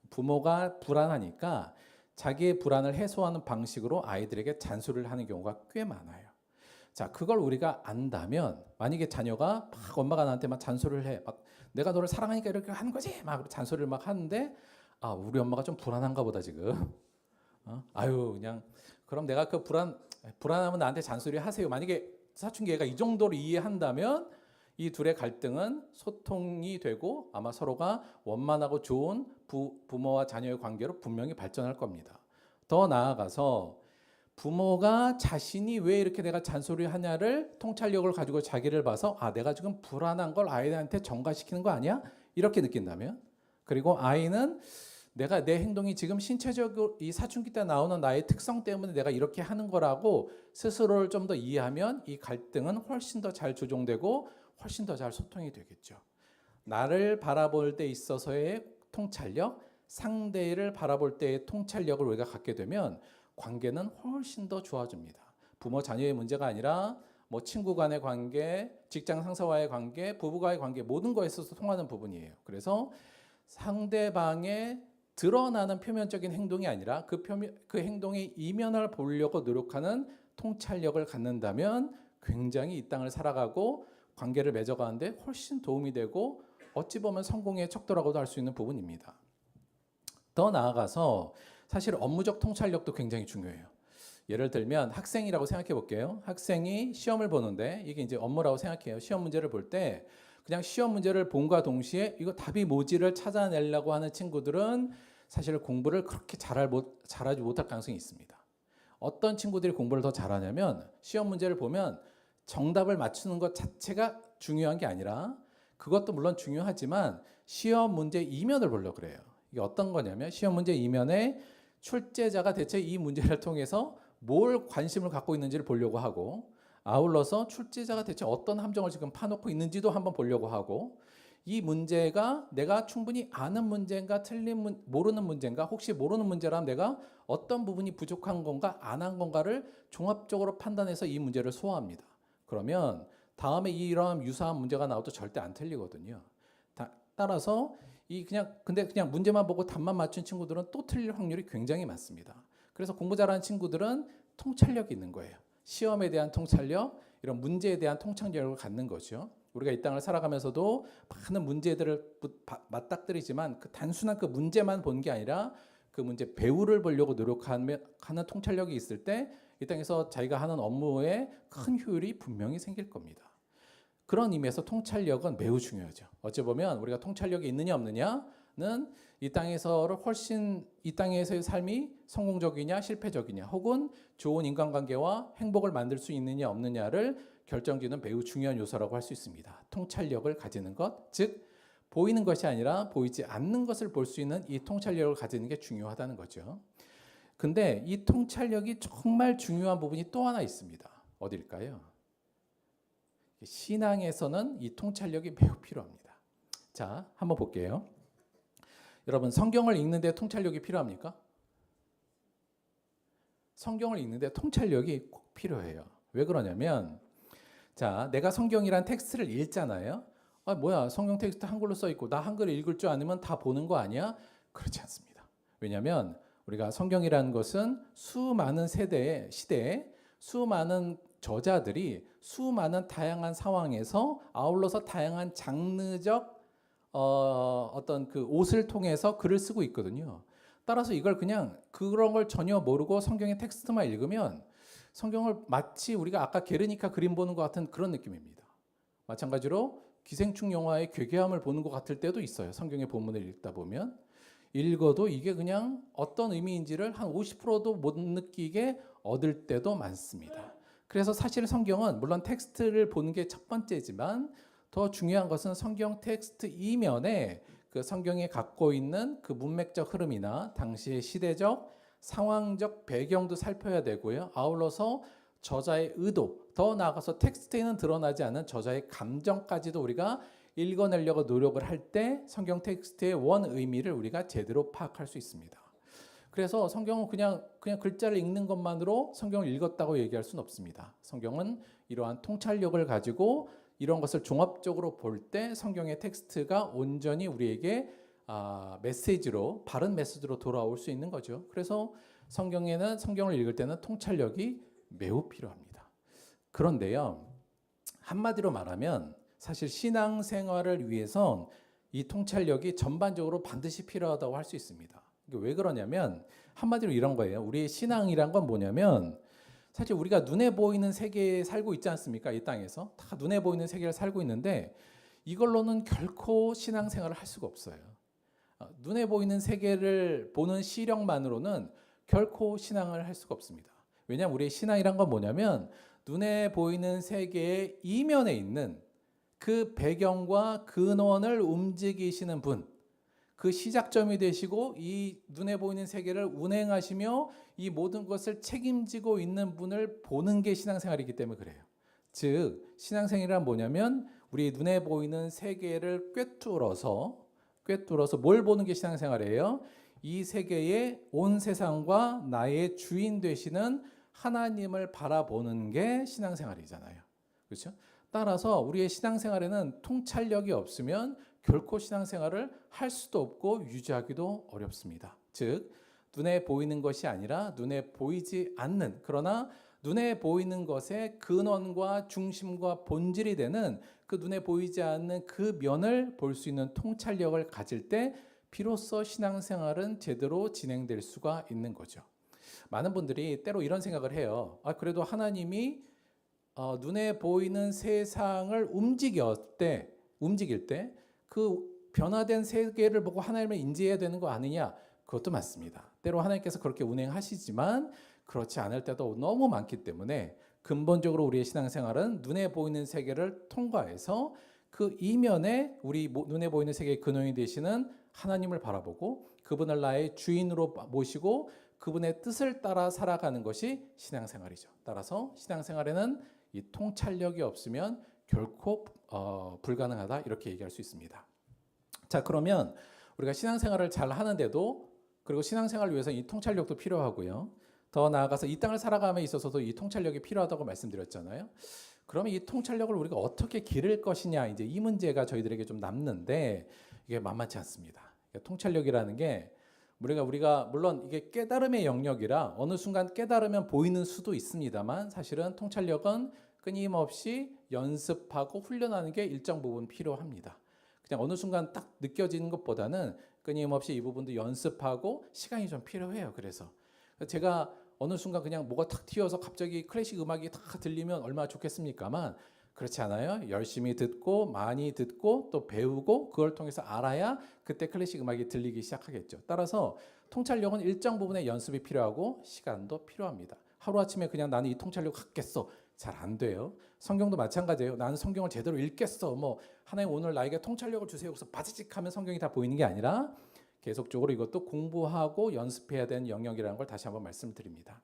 [SPEAKER 4] 부모가 불안하니까 자기의 불안을 해소하는 방식으로 아이들에게 잔소리를 하는 경우가 꽤 많아요. 자, 그걸 우리가 안다면 만약에 자녀가 막 엄마가 나한테 막 잔소리를 해. 막 내가 너를 사랑하니까 이렇게 하는 거지. 막 잔소리를 막 하는데 우리 엄마가 좀 불안한가 보다 지금. 그냥 그럼 내가 그 불안하면 나한테 잔소리 하세요. 만약에 사춘기 애가 이 정도로 이해한다면 이 둘의 갈등은 소통이 되고 아마 서로가 원만하고 좋은 부모와 자녀의 관계로 분명히 발전할 겁니다. 더 나아가서 부모가 자신이 왜 이렇게 내가 잔소리하냐를 통찰력을 가지고 자기를 봐서 내가 지금 불안한 걸 아이한테 전가시키는 거 아니야? 이렇게 느낀다면 그리고 아이는 내가 내 행동이 지금 신체적으로 이 사춘기 때 나오는 나의 특성 때문에 내가 이렇게 하는 거라고 스스로를 좀 더 이해하면 이 갈등은 훨씬 더 잘 조정되고 훨씬 더 잘 소통이 되겠죠. 나를 바라볼 때 있어서의 통찰력, 상대를 바라볼 때의 통찰력을 우리가 갖게 되면 관계는 훨씬 더 좋아집니다. 부모 자녀의 문제가 아니라 뭐 친구 간의 관계, 직장 상사와의 관계, 부부와의 관계 모든 거에 있어서 통하는 부분이에요. 그래서 상대방의 드러나는 표면적인 행동이 아니라 그 행동의 이면을 보려고 노력하는 통찰력을 갖는다면 굉장히 이 땅을 살아가고 관계를 맺어가는데 훨씬 도움이 되고 어찌 보면 성공의 척도라고도 할 수 있는 부분입니다. 더 나아가서 사실 업무적 통찰력도 굉장히 중요해요. 예를 들면 학생이라고 생각해 볼게요. 학생이 시험을 보는데 이게 이제 업무라고 생각해요. 시험 문제를 볼 때 그냥 시험 문제를 본과 동시에 이거 답이 뭐지를 찾아내려고 하는 친구들은 사실 공부를 그렇게 잘하지 못할 가능성이 있습니다. 어떤 친구들이 공부를 더 잘하냐면 시험 문제를 보면 정답을 맞추는 것 자체가 중요한 게 아니라 그것도 물론 중요하지만 시험 문제 이면을 보려고 그래요. 이게 어떤 거냐면 시험 문제 이면에 출제자가 대체 이 문제를 통해서 뭘 관심을 갖고 있는지를 보려고 하고 아울러서 출제자가 대체 어떤 함정을 지금 파놓고 있는지도 한번 보려고 하고 이 문제가 내가 충분히 아는 문제인가 모르는 문제인가 혹시 모르는 문제라면 내가 어떤 부분이 부족한 건가 안 한 건가를 종합적으로 판단해서 이 문제를 소화합니다. 그러면 다음에 이런 유사한 문제가 나와도 절대 안 틀리거든요. 따라서 근데 그냥 문제만 보고 답만 맞춘 친구들은 또 틀릴 확률이 굉장히 많습니다. 그래서 공부 잘하는 친구들은 통찰력이 있는 거예요. 시험에 대한 통찰력, 이런 문제에 대한 통찰력을 갖는 거죠. 우리가 이 땅을 살아가면서도 많은 문제들을 맞닥뜨리지만 그 단순한 그 문제만 보는 게 아니라 그 문제 배우를 보려고 노력하는 통찰력이 있을 때 이 땅에서 자기가 하는 업무에 큰 효율이 분명히 생길 겁니다. 그런 의미에서 통찰력은 매우 중요하죠. 어찌 보면 우리가 통찰력이 있느냐 없느냐는 이 땅에서의 삶이 성공적이냐 실패적이냐 혹은 좋은 인간관계와 행복을 만들 수 있느냐 없느냐를 결정짓는 매우 중요한 요소라고 할 수 있습니다. 통찰력을 가지는 것, 즉 보이는 것이 아니라 보이지 않는 것을 볼 수 있는 이 통찰력을 가지는 게 중요하다는 거죠. 근데 이 통찰력이 정말 중요한 부분이 또 하나 있습니다. 어딜까요? 신앙에서는 이 통찰력이 매우 필요합니다. 자, 한번 볼게요. 여러분, 성경을 읽는데 통찰력이 필요합니까? 성경을 읽는데 통찰력이 꼭 필요해요. 왜 그러냐면, 자, 내가 성경이란 텍스트를 읽잖아요. 뭐야, 성경 텍스트 한글로 써 있고 나 한글 읽을 줄 아니면 다 보는 거 아니야? 그렇지 않습니다. 왜냐하면 우리가 성경이라는 것은 수많은 시대에 수많은 저자들이 수많은 다양한 상황에서 아울러서 다양한 장르적 어떤 그 옷을 통해서 글을 쓰고 있거든요. 따라서 이걸 그냥 그런 걸 전혀 모르고 성경의 텍스트만 읽으면 성경을 마치 우리가 아까 게르니카 그림 보는 것 같은 그런 느낌입니다. 마찬가지로 기생충 영화의 괴괴함을 보는 것 같을 때도 있어요. 성경의 본문을 읽다 보면 읽어도 이게 그냥 어떤 의미인지를 한 50%도 못 느끼게 얻을 때도 많습니다. 그래서 사실 성경은 물론 텍스트를 보는 게 첫 번째지만 더 중요한 것은 성경 텍스트 이면에 그 성경이 갖고 있는 그 문맥적 흐름이나 당시의 시대적 상황적 배경도 살펴야 되고요. 아울러서 저자의 의도, 더 나아가서 텍스트에는 드러나지 않은 저자의 감정까지도 우리가 읽어내려고 노력을 할 때 성경 텍스트의 원 의미를 우리가 제대로 파악할 수 있습니다. 그래서 성경은 그냥 글자를 읽는 것만으로 성경을 읽었다고 얘기할 수는 없습니다. 성경은 이러한 통찰력을 가지고 이런 것을 종합적으로 볼 때 성경의 텍스트가 온전히 우리에게 바른 메시지로 돌아올 수 있는 거죠. 그래서 성경을 읽을 때는 통찰력이 매우 필요합니다. 그런데요, 한마디로 말하면 사실 신앙생활을 위해선 이 통찰력이 전반적으로 반드시 필요하다고 할 수 있습니다. 이게 왜 그러냐면 한마디로 이런 거예요. 우리의 신앙이란 건 뭐냐면 사실 우리가 눈에 보이는 세계에 살고 있지 않습니까? 이 땅에서 다 눈에 보이는 세계를 살고 있는데 이걸로는 결코 신앙생활을 할 수가 없어요. 눈에 보이는 세계를 보는 시력만으로는 결코 신앙을 할 수가 없습니다. 왜냐하면 우리의 신앙이란 건 뭐냐면 눈에 보이는 세계의 이면에 있는 그 배경과 근원을 움직이시는 분, 그 시작점이 되시고 이 눈에 보이는 세계를 운행하시며 이 모든 것을 책임지고 있는 분을 보는 게 신앙생활이기 때문에 그래요. 즉 신앙생활이란 뭐냐면 우리 눈에 보이는 세계를 꿰뚫어서 뭘 보는 게 신앙생활이에요? 이 세계의 온 세상과 나의 주인 되시는 하나님을 바라보는 게 신앙생활이잖아요. 그렇죠? 따라서 우리의 신앙생활에는 통찰력이 없으면 결코 신앙생활을 할 수도 없고 유지하기도 어렵습니다. 즉 눈에 보이는 것이 아니라 눈에 보이지 않는, 그러나 눈에 보이는 것의 근원과 중심과 본질이 되는 그 눈에 보이지 않는 그 면을 볼 수 있는 통찰력을 가질 때 비로소 신앙생활은 제대로 진행될 수가 있는 거죠. 많은 분들이 때로 이런 생각을 해요. 그래도 하나님이 눈에 보이는 세상을 움직일 때 그 변화된 세계를 보고 하나님을 인지해야 되는 거 아니냐? 그것도 맞습니다. 때로 하나님께서 그렇게 운행하시지만 그렇지 않을 때도 너무 많기 때문에 근본적으로 우리의 신앙생활은 눈에 보이는 세계를 통과해서 그 이면에 우리 눈에 보이는 세계의 근원이 되시는 하나님을 바라보고 그분을 나의 주인으로 모시고 그분의 뜻을 따라 살아가는 것이 신앙생활이죠. 따라서 신앙생활에는 이 통찰력이 없으면 결코 불가능하다 이렇게 얘기할 수 있습니다. 자, 그러면 우리가 신앙생활을 잘 하는데도 그리고 신앙생활을 위해서 이 통찰력도 필요하고요. 더 나아가서 이 땅을 살아감에 있어서도 이 통찰력이 필요하다고 말씀드렸잖아요. 그러면 이 통찰력을 우리가 어떻게 기를 것이냐 이제 이 문제가 저희들에게 좀 남는데 이게 만만치 않습니다. 통찰력이라는 게 우리가 물론 이게 깨달음의 영역이라 어느 순간 깨달으면 보이는 수도 있습니다만 사실은 통찰력은 끊임없이 연습하고 훈련하는 게 일정 부분 필요합니다. 그냥 어느 순간 딱 느껴지는 것보다는 끊임없이 이 부분도 연습하고 시간이 좀 필요해요. 그래서 제가 어느 순간 그냥 뭐가 탁 튀어서 갑자기 클래식 음악이 탁 들리면 얼마나 좋겠습니까만 그렇지 않아요. 열심히 듣고 많이 듣고 또 배우고 그걸 통해서 알아야 그때 클래식 음악이 들리기 시작하겠죠. 따라서 통찰력은 일정 부분의 연습이 필요하고 시간도 필요합니다. 하루아침에 그냥 나는 이 통찰력 갖겠어. 잘 안 돼요. 성경도 마찬가지예요. 나는 성경을 제대로 읽겠어. 하나님 오늘 나에게 통찰력을 주세요. 그래서 바지직 하면 성경이 다 보이는 게 아니라 계속적으로 이것도 공부하고 연습해야 되는 영역이라는 걸 다시 한번 말씀드립니다.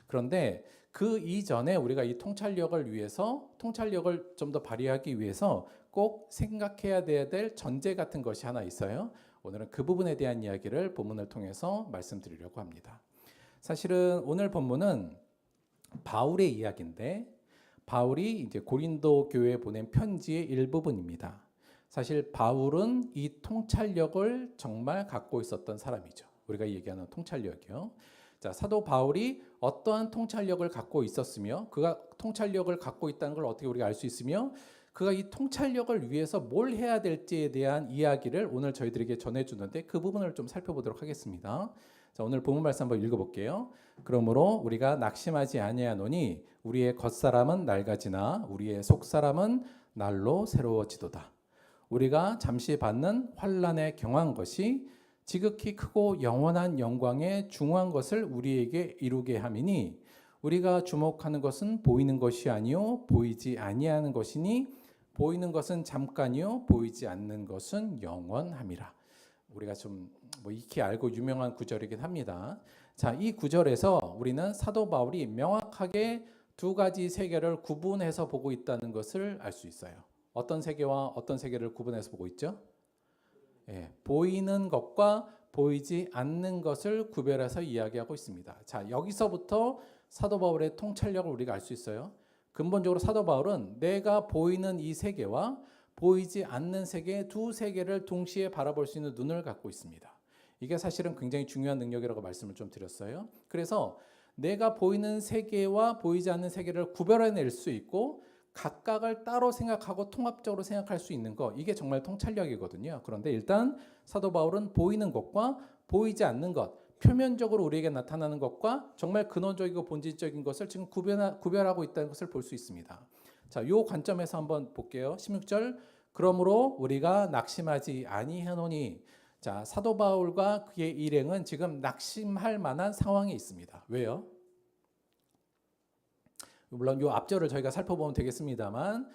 [SPEAKER 4] 그런데 그 이전에 우리가 이 통찰력을 위해서 통찰력을 좀 더 발휘하기 위해서 꼭 생각해야 될 전제 같은 것이 하나 있어요. 오늘은 그 부분에 대한 이야기를 본문을 통해서 말씀드리려고 합니다. 사실은 오늘 본문은 바울의 이야기인데 바울이 이제 고린도 교회에 보낸 편지의 일부분입니다. 사실 바울은 이 통찰력을 정말 갖고 있었던 사람이죠. 우리가 얘기하는 통찰력이요. 자, 사도 바울이 어떠한 통찰력을 갖고 있었으며 그가 통찰력을 갖고 있다는 걸 어떻게 우리가 알 수 있으며 그가 이 통찰력을 위해서 뭘 해야 될지에 대한 이야기를 오늘 저희들에게 전해주는데 그 부분을 좀 살펴보도록 하겠습니다. 자, 오늘 본문 말씀 한번 읽어볼게요. 그러므로 우리가 낙심하지 아니하노니 우리의 겉사람은 낡아지나 우리의 속사람은 날로 새로워지도다. 우리가 잠시 받는 환난에 경한 것이 지극히 크고 영원한 영광에 중요한 것을 우리에게 이루게 함이니 우리가 주목하는 것은 보이는 것이 아니요 보이지 아니하는 것이니 보이는 것은 잠깐이요 보이지 않는 것은 영원함이라. 우리가 좀 익히 알고 유명한 구절이긴 합니다. 자, 이 구절에서 우리는 사도 바울이 명확하게 두 가지 세계를 구분해서 보고 있다는 것을 알 수 있어요. 어떤 세계와 어떤 세계를 구분해서 보고 있죠? 보이는 것과 보이지 않는 것을 구별해서 이야기하고 있습니다. 자, 여기서부터 사도 바울의 통찰력을 우리가 알 수 있어요. 근본적으로 사도 바울은 내가 보이는 이 세계와 보이지 않는 세계 두 세계를 동시에 바라볼 수 있는 눈을 갖고 있습니다. 이게 사실은 굉장히 중요한 능력이라고 말씀을 좀 드렸어요. 그래서 내가 보이는 세계와 보이지 않는 세계를 구별해낼 수 있고 각각을 따로 생각하고 통합적으로 생각할 수 있는 것, 이게 정말 통찰력이거든요. 그런데 일단 사도 바울은 보이는 것과 보이지 않는 것, 표면적으로 우리에게 나타나는 것과 정말 근원적이고 본질적인 것을 지금 구별하고 있다는 것을 볼 수 있습니다. 자, 요 관점에서 한번 볼게요. 16절, 그러므로 우리가 낙심하지 아니하노니. 자, 사도 바울과 그의 일행은 지금 낙심할 만한 상황에 있습니다. 왜요? 물론 이 앞절을 저희가 살펴보면 되겠습니다만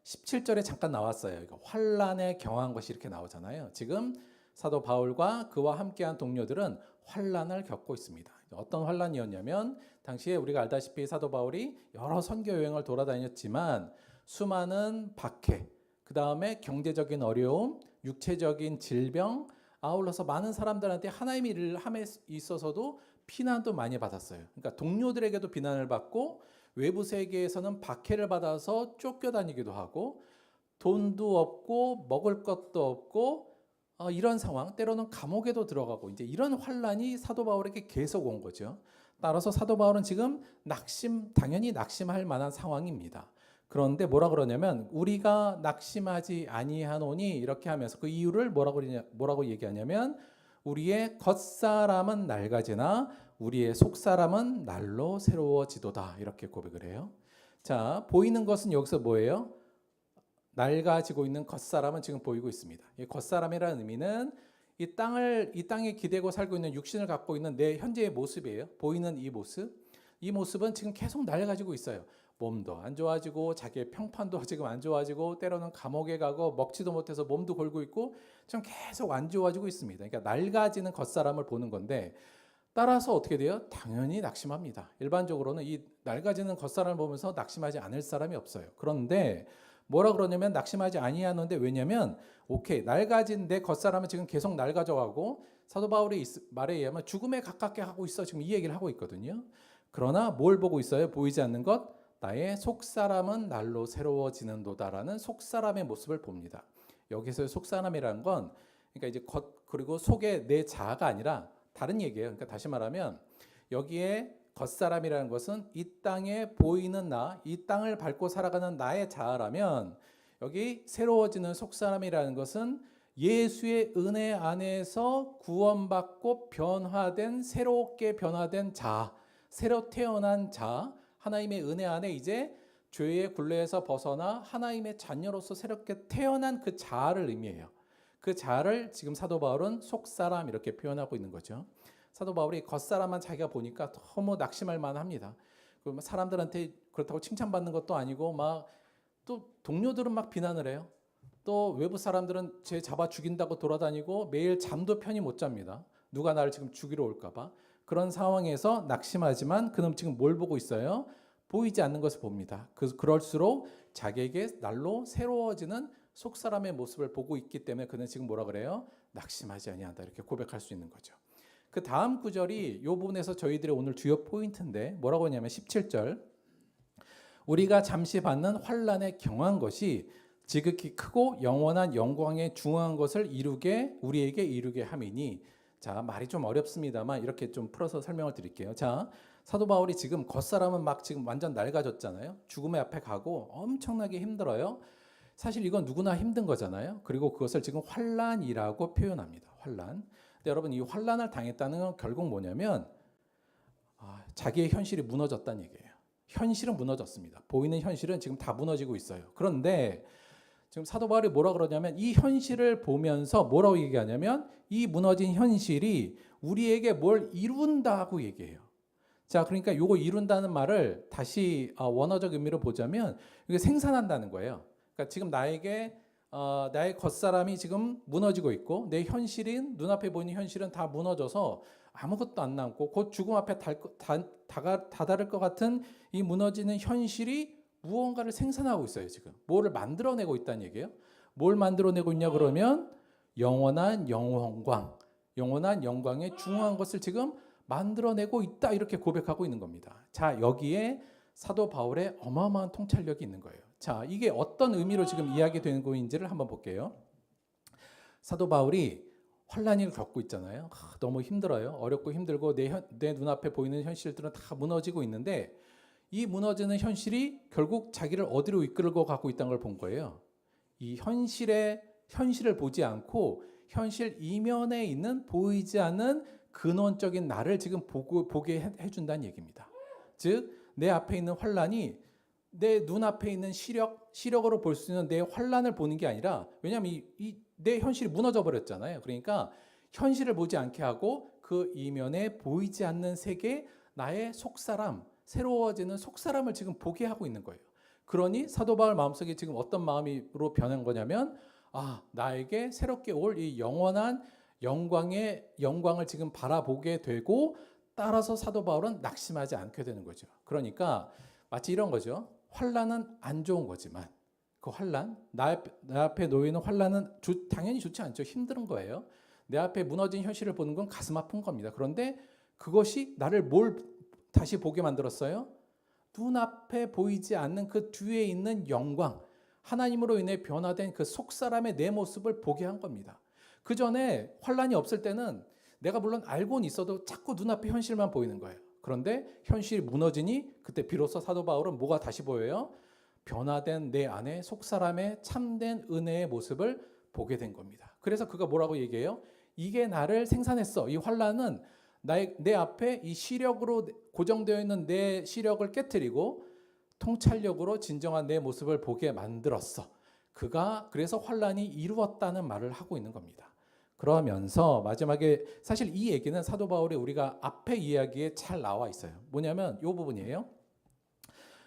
[SPEAKER 4] 17절에 잠깐 나왔어요. 환난에 경한 것이 이렇게 나오잖아요. 지금 사도 바울과 그와 함께한 동료들은 환난을 겪고 있습니다. 어떤 환난이었냐면 당시에 우리가 알다시피 사도 바울이 여러 선교 여행을 돌아다녔지만 수많은 박해, 그 다음에 경제적인 어려움, 육체적인 질병, 아울러서 많은 사람들한테 하나님의 일을 함에 있어서도 피난도 많이 받았어요. 그러니까 동료들에게도 비난을 받고 외부 세계에서는 박해를 받아서 쫓겨다니기도 하고 돈도 없고 먹을 것도 없고 이런 상황, 때로는 감옥에도 들어가고 이제 이런 환난이 사도 바울에게 계속 온 거죠. 따라서 사도 바울은 지금 당연히 낙심할 만한 상황입니다. 그런데 뭐라 그러냐면 우리가 낙심하지 아니하노니 이렇게 하면서 그 이유를 뭐라고 얘기하냐면 우리의 겉사람은 낡아지나 우리의 속사람은 날로 새로워지도다 이렇게 고백을 해요. 자, 보이는 것은 여기서 뭐예요? 낡아지고 있는 겉사람은 지금 보이고 있습니다. 이 겉사람이라는 의미는 이 땅에 기대고 살고 있는 육신을 갖고 있는 내 현재의 모습이에요. 보이는 이 모습은 지금 계속 낡아지고 있어요. 몸도 안 좋아지고 자기의 평판도 지금 안 좋아지고 때로는 감옥에 가고 먹지도 못해서 몸도 골고 있고 지금 계속 안 좋아지고 있습니다. 그러니까 낡아지는 겉사람을 보는 건데 따라서 어떻게 돼요? 당연히 낙심합니다. 일반적으로는 이 낡아지는 겉사람을 보면서 낙심하지 않을 사람이 없어요. 그런데 뭐라 그러냐면 낙심하지 아니하는데 왜냐면 오케이 낡아진 내 겉사람은 지금 계속 낡아져가고 사도 바울의 말에 의하면 죽음에 가깝게 하고 있어 지금 이 얘기를 하고 있거든요. 그러나 뭘 보고 있어요? 보이지 않는 것 나의 속사람은 날로 새로워지는도다라는 속사람의 모습을 봅니다. 여기서 속사람이라는 건 그러니까 이제 겉 그리고 속의 내 자아가 아니라 다른 얘기예요. 그러니까 다시 말하면 여기에 겉사람이라는 것은 이 땅에 보이는 나, 이 땅을 밟고 살아가는 나의 자아라면 여기 새로워지는 속사람이라는 것은 예수의 은혜 안에서 구원받고 변화된 새롭게 변화된 자아, 새로 태어난 자아, 하나님의 은혜 안에 이제 죄의 굴레에서 벗어나 하나님의 자녀로서 새롭게 태어난 그 자아를 의미해요. 그 자아를 지금 사도 바울은 속사람 이렇게 표현하고 있는 거죠. 사도 바울이 겉사람만 자기가 보니까 너무 낙심할 만합니다. 사람들한테 그렇다고 칭찬받는 것도 아니고 막 또 동료들은 막 비난을 해요. 또 외부 사람들은 쟤 잡아 죽인다고 돌아다니고 매일 잠도 편히 못 잡니다. 누가 나를 지금 죽이러 올까 봐. 그런 상황에서 낙심하지만 그는 지금 뭘 보고 있어요? 보이지 않는 것을 봅니다. 그럴수록 자기에게 날로 새로워지는 속사람의 모습을 보고 있기 때문에 그는 지금 뭐라 그래요? 낙심하지 아니한다 이렇게 고백할 수 있는 거죠. 그 다음 구절이 이 부분에서 저희들의 오늘 주요 포인트인데 뭐라고 하냐면 17절 우리가 잠시 받는 환난에 경한 것이 지극히 크고 영원한 영광에 중요한 것을 우리에게 이루게 함이니 자 말이 좀 어렵습니다만 이렇게 좀 풀어서 설명을 드릴게요. 자 사도 바울이 지금 겉사람은 막 지금 완전 낡아졌잖아요. 죽음의 앞에 가고 엄청나게 힘들어요. 사실 이건 누구나 힘든 거잖아요. 그리고 그것을 지금 환난이라고 표현합니다. 환난. 근데 여러분 이 환난을 당했다는 건 결국 뭐냐면 자기의 현실이 무너졌다는 얘기예요. 현실은 무너졌습니다. 보이는 현실은 지금 다 무너지고 있어요. 그런데 지금 사도 바울이 뭐라 그러냐면 이 현실을 보면서 뭐라고 얘기하냐면 이 무너진 현실이 우리에게 뭘 이룬다고 얘기해요. 자, 그러니까 요거 이룬다는 말을 다시 원어적 의미로 보자면 이게 생산한다는 거예요. 그러니까 지금 나의 겉사람이 지금 무너지고 있고 내 현실인 눈앞에 보이는 현실은 다 무너져서 아무것도 안 남고 곧 죽음 앞에 다다를 것 같은 이 무너지는 현실이 무언가를 생산하고 있어요. 지금 뭐를 만들어내고 있다는 얘기예요. 뭘 만들어내고 있냐 그러면 영원한 영광, 영원한 영광에 중요한 것을 지금 만들어내고 있다 이렇게 고백하고 있는 겁니다. 자 여기에 사도 바울의 어마어마한 통찰력이 있는 거예요. 자 이게 어떤 의미로 지금 이야기되는 거인지를 한번 볼게요. 사도 바울이 환난을 겪고 있잖아요. 너무 힘들어요. 어렵고 힘들고 내 눈앞에 보이는 현실들은 다 무너지고 있는데 이 무너지는 현실이 결국 자기를 어디로 이끌고 가고 있다는 걸 본 거예요. 이 현실을 보지 않고 현실 이면에 있는 보이지 않는 근원적인 나를 지금 보게 해준다는 얘기입니다. 즉 내 앞에 있는 환난이 내 눈앞에 있는 시력으로 볼 수 있는 내 환난을 보는 게 아니라 왜냐하면 내 현실이 무너져 버렸잖아요. 그러니까 현실을 보지 않게 하고 그 이면에 보이지 않는 세계 나의 속사람 새로워지는 속사람을 지금 보게 하고 있는 거예요. 그러니 사도 바울 마음속에 지금 어떤 마음으로 변한 거냐면 나에게 새롭게 올 이 영원한 영광을 지금 바라보게 되고 따라서 사도 바울은 낙심하지 않게 되는 거죠. 그러니까 마치 이런 거죠. 환난은 안 좋은 거지만 그 환난, 나 앞에 놓이는 환난은 당연히 좋지 않죠. 힘든 거예요. 내 앞에 무너진 현실을 보는 건 가슴 아픈 겁니다. 그런데 그것이 나를 뭘 다시 보게 만들었어요? 눈앞에 보이지 않는 그 뒤에 있는 영광, 하나님으로 인해 변화된 그 속사람의 내 모습을 보게 한 겁니다. 그 전에 환난이 없을 때는 내가 물론 알고는 있어도 자꾸 눈앞에 현실만 보이는 거예요. 그런데 현실이 무너지니 그때 비로소 사도 바울은 뭐가 다시 보여요? 변화된 내 안에 속사람의 참된 은혜의 모습을 보게 된 겁니다. 그래서 그가 뭐라고 얘기해요? 이게 나를 생산했어. 이 환란은 내 앞에 이 시력으로 고정되어 있는 내 시력을 깨트리고 통찰력으로 진정한 내 모습을 보게 만들었어. 그가 그래서 환란이 이루었다는 말을 하고 있는 겁니다. 그러면서 마지막에 사실 이 얘기는 사도 바울이 우리가 앞에 이야기에 잘 나와 있어요. 뭐냐면 이 부분이에요.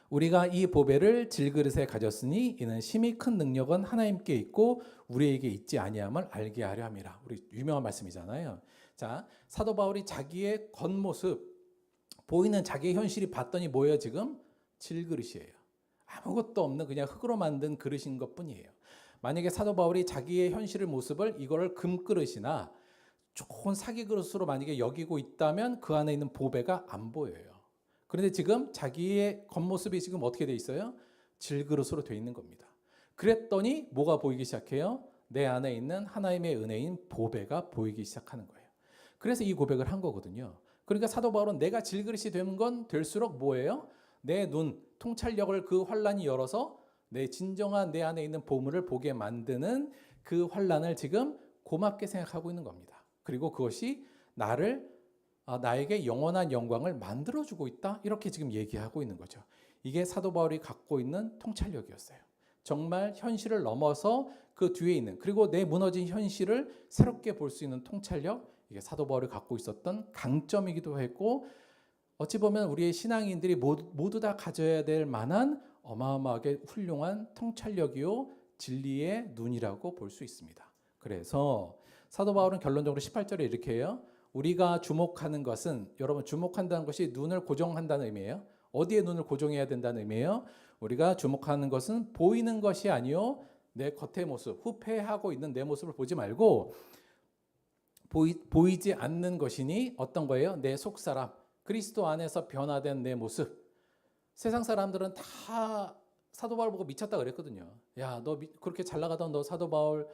[SPEAKER 4] 우리가 이 보배를 질그릇에 가졌으니 이는 심히 큰 능력은 하나님께 있고 우리에게 있지 아니함을 알게 하려 함이라. 우리 유명한 말씀이잖아요. 자, 사도 바울이 자기의 겉모습, 보이는 자기의 현실이 봤더니 뭐예요 지금? 질그릇이에요. 아무것도 없는 그냥 흙으로 만든 그릇인 것뿐이에요. 만약에 사도 바울이 자기의 현실의 모습을 이거를 금그릇이나 좋은 사기 그릇으로 만약에 여기고 있다면 그 안에 있는 보배가 안 보여요. 그런데 지금 자기의 겉모습이 지금 어떻게 돼 있어요? 질그릇으로 돼 있는 겁니다. 그랬더니 뭐가 보이기 시작해요? 내 안에 있는 하나님의 은혜인 보배가 보이기 시작하는 거예요. 그래서 이 고백을 한 거거든요. 그러니까 사도 바울은 내가 질그릇이 되는 건 될수록 뭐예요? 내 눈, 통찰력을 그 환란이 열어서 내 진정한 내 안에 있는 보물을 보게 만드는 그 환란을 지금 고맙게 생각하고 있는 겁니다. 그리고 그것이 나에게 영원한 영광을 만들어주고 있다. 이렇게 지금 얘기하고 있는 거죠. 이게 사도 바울이 갖고 있는 통찰력이었어요. 정말 현실을 넘어서 그 뒤에 있는 그리고 내 무너진 현실을 새롭게 볼 수 있는 통찰력, 이게 사도 바울이 갖고 있었던 강점이기도 했고 어찌 보면 우리의 신앙인들이 모두 다 가져야 될 만한 어마어마하게 훌륭한 통찰력이요 진리의 눈이라고 볼 수 있습니다. 그래서 사도 바울은 결론적으로 18절에 이렇게 해요. 우리가 주목하는 것은, 여러분 주목한다는 것이 눈을 고정한다는 의미예요. 어디에 눈을 고정해야 된다는 의미예요? 우리가 주목하는 것은 보이는 것이 아니요 내 겉의 모습, 후패하고 있는 내 모습을 보지 말고 보이지 않는 것이니 어떤 거예요? 내 속사람, 그리스도 안에서 변화된 내 모습. 세상 사람들은 다 사도 바울 보고 미쳤다 그랬거든요. 야, 너 그렇게 잘 나가던 너 사도 바울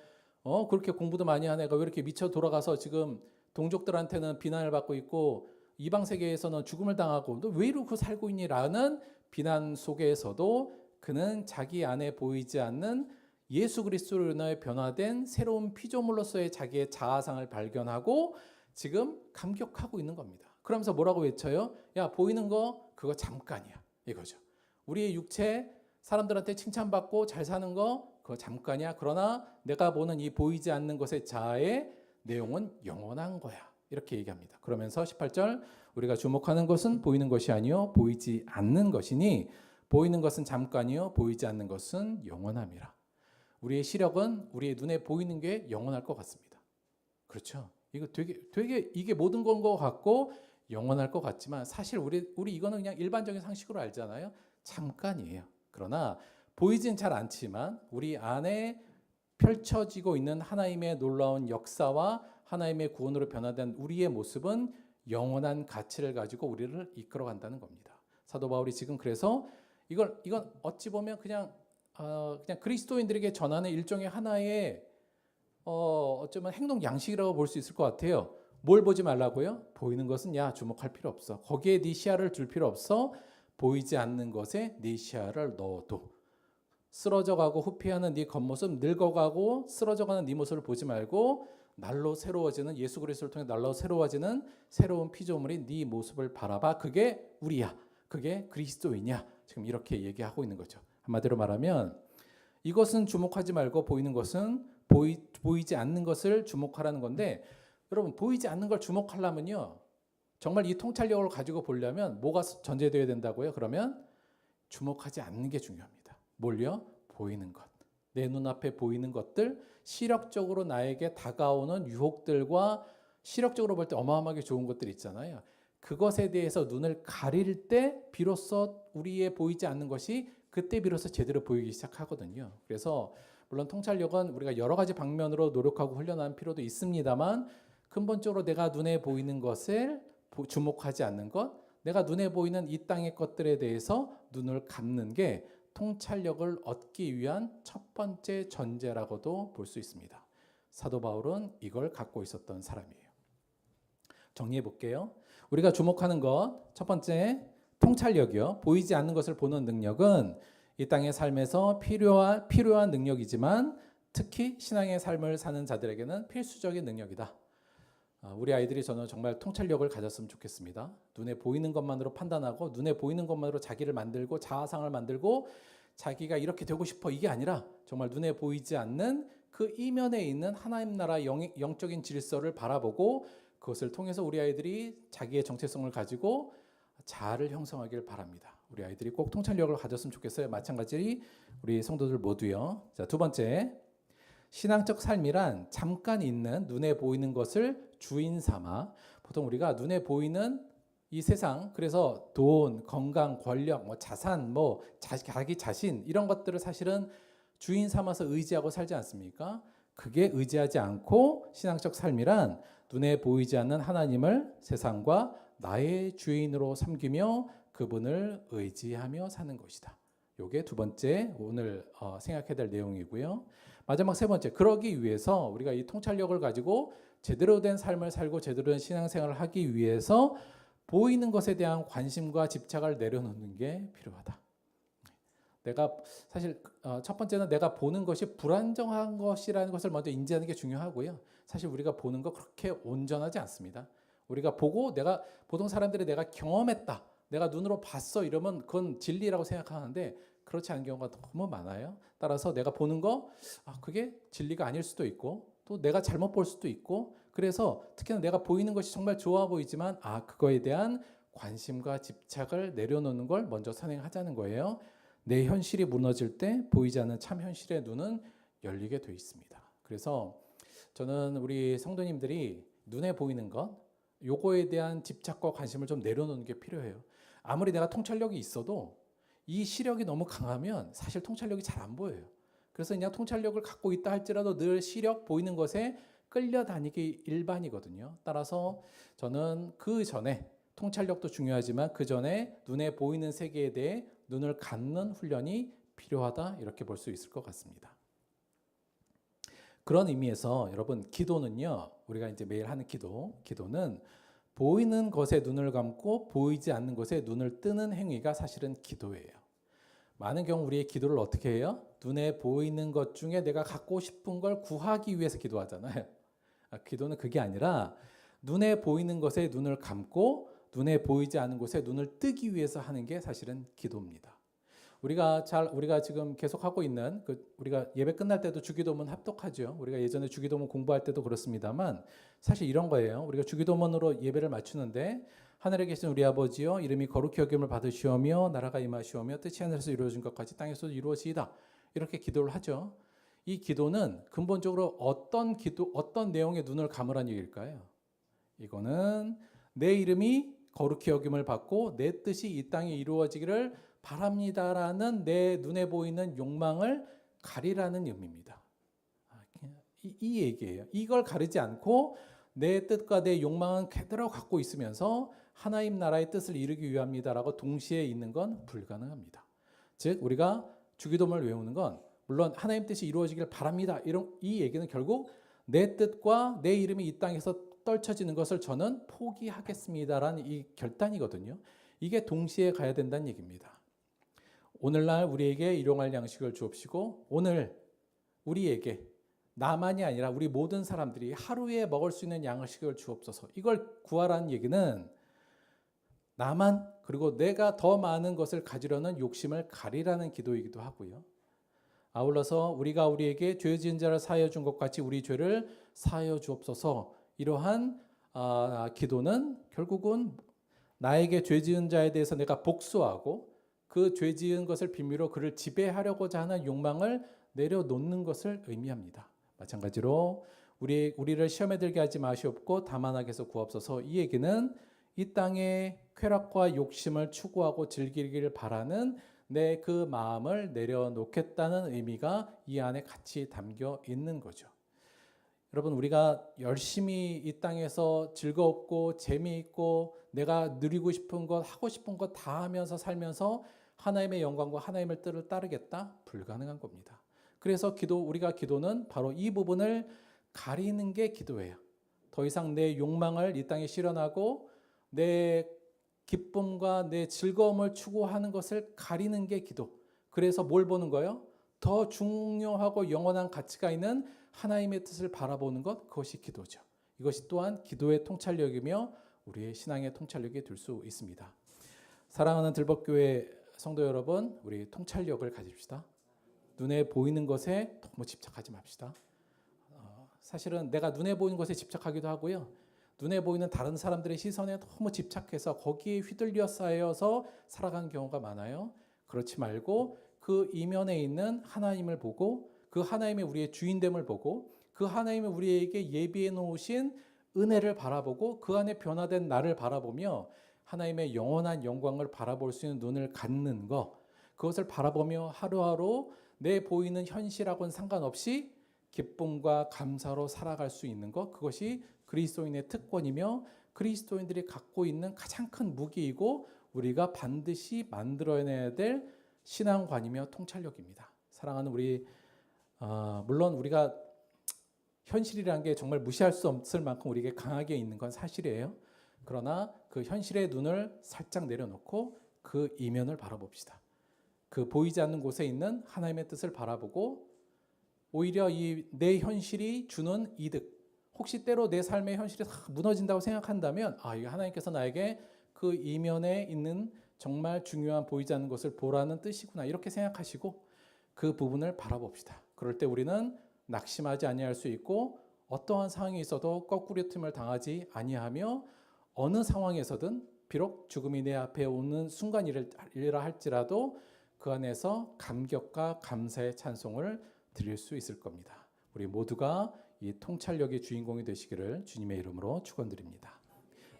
[SPEAKER 4] 그렇게 공부도 많이 한 애가 왜 이렇게 미쳐 돌아가서 지금 동족들한테는 비난을 받고 있고 이방 세계에서는 죽음을 당하고 너 왜 이러고 살고 있니? 라는 비난 속에서도 그는 자기 안에 보이지 않는 예수 그리스도로 인하여 변화된 새로운 피조물로서의 자기의 자아상을 발견하고 지금 감격하고 있는 겁니다. 그러면서 뭐라고 외쳐요? 야, 보이는 거 그거 잠깐이야. 이거죠. 우리의 육체 사람들한테 칭찬받고 잘 사는 거 그거 잠깐이야. 그러나 내가 보는 이 보이지 않는 것의 자아의 내용은 영원한 거야. 이렇게 얘기합니다. 그러면서 18절 우리가 주목하는 것은 보이는 것이 아니요 보이지 않는 것이니 보이는 것은 잠깐이요 보이지 않는 것은 영원함이라. 우리의 시력은 우리의 눈에 보이는 게 영원할 것 같습니다. 그렇죠? 이거 되게 이게 모든 건 것 같고 영원할 것 같지만 사실 우리 이거는 그냥 일반적인 상식으로 알잖아요. 잠깐이에요. 그러나 보이진 잘 않지만 우리 안에 펼쳐지고 있는 하나님의 놀라운 역사와 하나님의 구원으로 변화된 우리의 모습은 영원한 가치를 가지고 우리를 이끌어간다는 겁니다. 사도 바울이 지금 그래서 이건 어찌 보면 그냥 그리스도인들에게 전하는 일종의 하나의 어쩌면 행동 양식이라고 볼 수 있을 것 같아요. 뭘 보지 말라고요? 보이는 것은 야 주목할 필요 없어. 거기에 네 시야를 둘 필요 없어. 보이지 않는 것에 네 시야를 넣어도 쓰러져가고 후피하는 네 겉모습, 늙어가고 쓰러져가는 네 모습을 보지 말고 날로 새로워지는 예수 그리스도를 통해 날로 새로워지는 새로운 피조물인 네 모습을 바라봐. 그게 우리야. 그게 그리스도이냐. 지금 이렇게 얘기하고 있는 거죠. 한마디로 말하면 이것은 주목하지 말고 보이는 것은 보이지 않는 것을 주목하라는 건데 여러분 보이지 않는 걸 주목하려면요. 정말 이 통찰력을 가지고 보려면 뭐가 전제되어야 된다고요? 그러면 주목하지 않는 게 중요합니다. 뭘요? 보이는 것. 내 눈앞에 보이는 것들, 시력적으로 나에게 다가오는 유혹들과 시력적으로 볼 때 어마어마하게 좋은 것들 있잖아요. 그것에 대해서 눈을 가릴 때 비로소 우리의 보이지 않는 것이 그때 비로소 제대로 보이기 시작하거든요. 그래서 물론 통찰력은 우리가 여러 가지 방면으로 노력하고 훈련하는 필요도 있습니다만 근본적으로 내가 눈에 보이는 것을 주목하지 않는 것, 내가 눈에 보이는 이 땅의 것들에 대해서 눈을 감는 게 통찰력을 얻기 위한 첫 번째 전제라고도 볼 수 있습니다. 사도 바울은 이걸 갖고 있었던 사람이에요. 정리해 볼게요. 우리가 주목하는 것, 첫 번째 통찰력이요. 보이지 않는 것을 보는 능력은 이 땅의 삶에서 필요한 능력이지만 특히 신앙의 삶을 사는 자들에게는 필수적인 능력이다. 우리 아이들이 저는 정말 통찰력을 가졌으면 좋겠습니다. 눈에 보이는 것만으로 판단하고 눈에 보이는 것만으로 자기를 만들고 자아상을 만들고 자기가 이렇게 되고 싶어 이게 아니라 정말 눈에 보이지 않는 그 이면에 있는 하나님 나라 영적인 질서를 바라보고 그것을 통해서 우리 아이들이 자기의 정체성을 가지고 자아를 형성하길 바랍니다. 우리 아이들이 꼭 통찰력을 가졌으면 좋겠어요. 마찬가지 우리 성도들 모두요. 자, 두 번째, 신앙적 삶이란 잠깐 있는 눈에 보이는 것을 주인 삼아, 보통 우리가 눈에 보이는 이 세상, 그래서 돈, 건강, 권력, 자산, 자기 자신 이런 것들을 사실은 주인 삼아서 의지하고 살지 않습니까? 그게 의지하지 않고 신앙적 삶이란 눈에 보이지 않는 하나님을 세상과 나의 주인으로 섬기며 그분을 의지하며 사는 것이다. 이게 두 번째 오늘 생각해야 될 내용이고요. 마지막 세 번째, 그러기 위해서 우리가 이 통찰력을 가지고 제대로 된 삶을 살고 제대로 된 신앙생활을 하기 위해서 보이는 것에 대한 관심과 집착을 내려놓는 게 필요하다. 내가 사실 첫 번째는 내가 보는 것이 불안정한 것이라는 것을 먼저 인지하는 게 중요하고요. 사실 우리가 보는 거 그렇게 온전하지 않습니다. 우리가 보고 보통 사람들이 내가 경험했다, 내가 눈으로 봤어 이러면 그건 진리라고 생각하는데 그렇지 않은 경우가 너무 많아요. 따라서 내가 보는 거 그게 진리가 아닐 수도 있고 또 내가 잘못 볼 수도 있고, 그래서 특히나 내가 보이는 것이 정말 좋아 보이지만 그거에 대한 관심과 집착을 내려놓는 걸 먼저 선행하자는 거예요. 내 현실이 무너질 때 보이지 않는 참 현실의 눈은 열리게 돼 있습니다. 그래서 저는 우리 성도님들이 눈에 보이는 것, 요거에 대한 집착과 관심을 좀 내려놓는 게 필요해요. 아무리 내가 통찰력이 있어도 이 시력이 너무 강하면 사실 통찰력이 잘 안 보여요. 그래서 그냥 통찰력을 갖고 있다 할지라도 늘 시력 보이는 것에 끌려다니기 일반이거든요. 따라서 저는 그 전에 통찰력도 중요하지만 그 전에 눈에 보이는 세계에 대해 눈을 갖는 훈련이 필요하다, 이렇게 볼 수 있을 것 같습니다. 그런 의미에서 여러분, 기도는요, 우리가 이제 매일 하는 기도는 보이는 것에 눈을 감고 보이지 않는 것에 눈을 뜨는 행위가 사실은 기도예요. 많은 경우 우리의 기도를 어떻게 해요? 눈에 보이는 것 중에 내가 갖고 싶은 걸 구하기 위해서 기도하잖아요. 기도는 그게 아니라 눈에 보이는 것에 눈을 감고 눈에 보이지 않는 곳에 눈을 뜨기 위해서 하는 게 사실은 기도입니다. 우리가 지금 계속 하고 있는 우리가 예배 끝날 때도 주기도문 합독하죠. 우리가 예전에 주기도문 공부할 때도 그렇습니다만 사실 이런 거예요. 우리가 주기도문으로 예배를 맞추는데 하늘에 계신 우리 아버지여 이름이 거룩히 여김을 받으시오며 나라가 임하시오며 뜻이 하늘에서 이루어진 것 같이 땅에서도 이루어지이다. 이렇게 기도를 하죠. 이 기도는 근본적으로 어떤 내용의 눈을 감으라는 얘기일까요? 이거는 내 이름이 거룩히 여김을 받고 내 뜻이 이 땅에 이루어지기를 바랍니다라는 내 눈에 보이는 욕망을 가리라는 의미입니다. 이 얘기예요. 이걸 가리지 않고 내 뜻과 내 욕망은 그대로 갖고 있으면서 하나님 나라의 뜻을 이루기 위함이다라고 동시에 있는 건 불가능합니다. 즉 우리가 주기도문을 외우는 건 물론 하나님 뜻이 이루어지길 바랍니다, 이 얘기는 결국 내 뜻과 내 이름이 이 땅에서 떨쳐지는 것을 저는 포기하겠습니다라는 이 결단이거든요. 이게 동시에 가야 된다는 얘기입니다. 오늘날 우리에게 일용할 양식을 주옵시고, 오늘 우리에게 나만이 아니라 우리 모든 사람들이 하루에 먹을 수 있는 양식을 주옵소서, 이걸 구하라는 얘기는 나만 그리고 내가 더 많은 것을 가지려는 욕심을 가리라는 기도이기도 하고요. 아울러서 우리가 우리에게 죄 지은 자를 사하여 준 것 같이 우리 죄를 사하여 주옵소서, 이러한 기도는 결국은 나에게 죄 지은 자에 대해서 내가 복수하고 그 죄 지은 것을 빌미로 그를 지배하려고자 하는 욕망을 내려놓는 것을 의미합니다. 마찬가지로 우리를 시험에 들게 하지 마시옵고 다만 악에서 구하옵소서, 이 얘기는 이 땅의 쾌락과 욕심을 추구하고 즐기기를 바라는 내 그 마음을 내려놓겠다는 의미가 이 안에 같이 담겨 있는 거죠. 여러분, 우리가 열심히 이 땅에서 즐겁고 재미있고 내가 누리고 싶은 것, 하고 싶은 것 다 하면서 살면서 하나님의 영광과 하나님의 뜻을 따르겠다? 불가능한 겁니다. 그래서 우리가 기도는 바로 이 부분을 가리는 게 기도예요. 더 이상 내 욕망을 이 땅에 실현하고 내 기쁨과 내 즐거움을 추구하는 것을 가리는 게 기도. 그래서 뭘 보는 거예요? 더 중요하고 영원한 가치가 있는 하나님의 뜻을 바라보는 것, 그것이 기도죠. 이것이 또한 기도의 통찰력이며 우리의 신앙의 통찰력이 될 수 있습니다. 사랑하는 들벅교회 성도 여러분, 우리 통찰력을 가집시다. 눈에 보이는 것에 너무 집착하지 맙시다. 사실은 내가 눈에 보이는 것에 집착하기도 하고요. 눈에 보이는 다른 사람들의 시선에 너무 집착해서 거기에 휘둘려 쌓여서 살아가는 경우가 많아요. 그렇지 말고 그 이면에 있는 하나님을 보고 그 하나님의 우리의 주인됨을 보고 그 하나님의 우리에게 예비해 놓으신 은혜를 바라보고 그 안에 변화된 나를 바라보며 하나님의 영원한 영광을 바라볼 수 있는 눈을 갖는 것, 그것을 바라보며 하루하루 내 보이는 현실하고는 상관없이 기쁨과 감사로 살아갈 수 있는 것, 그것이 그리스도인의 특권이며 그리스도인들이 갖고 있는 가장 큰 무기이고 우리가 반드시 만들어내야 될 신앙관이며 통찰력입니다. 사랑하는 우리, 물론 우리가 현실이라는 게 정말 무시할 수 없을 만큼 우리에게 강하게 있는 건 사실이에요. 그러나 그 현실의 눈을 살짝 내려놓고 그 이면을 바라봅시다. 그 보이지 않는 곳에 있는 하나님의 뜻을 바라보고 오히려 이 내 현실이 주는 이득, 혹시 때로 내 삶의 현실이 다 무너진다고 생각한다면 이거 하나님께서 나에게 그 이면에 있는 정말 중요한 보이지 않는 것을 보라는 뜻이구나, 이렇게 생각하시고 그 부분을 바라봅시다. 그럴 때 우리는 낙심하지 아니할 수 있고 어떠한 상황이 있어도 거꾸로짐을 당하지 아니하며 어느 상황에서든 비록 죽음이 내 앞에 오는 순간이라 할지라도 그 안에서 감격과 감사의 찬송을 드릴 수 있을 겁니다. 우리 모두가 이 통찰력의 주인공이 되시기를 주님의 이름으로 축원드립니다.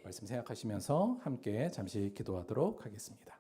[SPEAKER 4] 말씀 생각하시면서 함께 잠시 기도하도록 하겠습니다.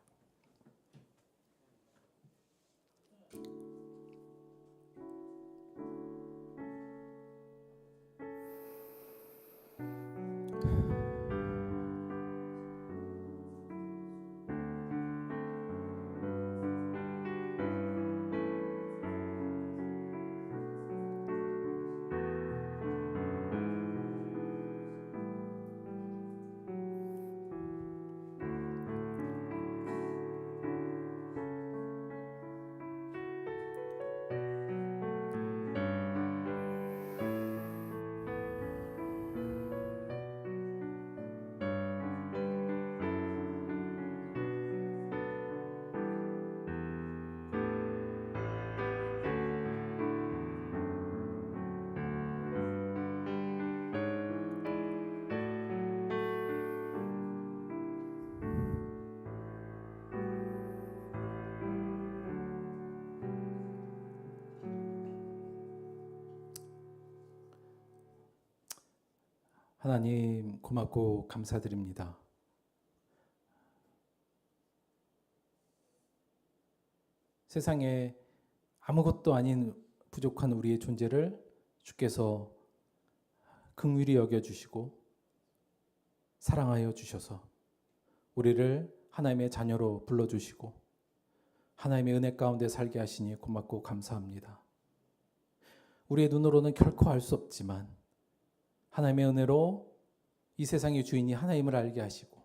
[SPEAKER 4] 하나님 고맙고 감사드립니다. 세상에 아무것도 아닌 부족한 우리의 존재를 주께서 긍휼히 여겨주시고 사랑하여 주셔서 우리를 하나님의 자녀로 불러주시고 하나님의 은혜 가운데 살게 하시니 고맙고 감사합니다. 우리의 눈으로는 결코 알 수 없지만 하나님의 은혜로 이 세상의 주인이 하나님을 알게 하시고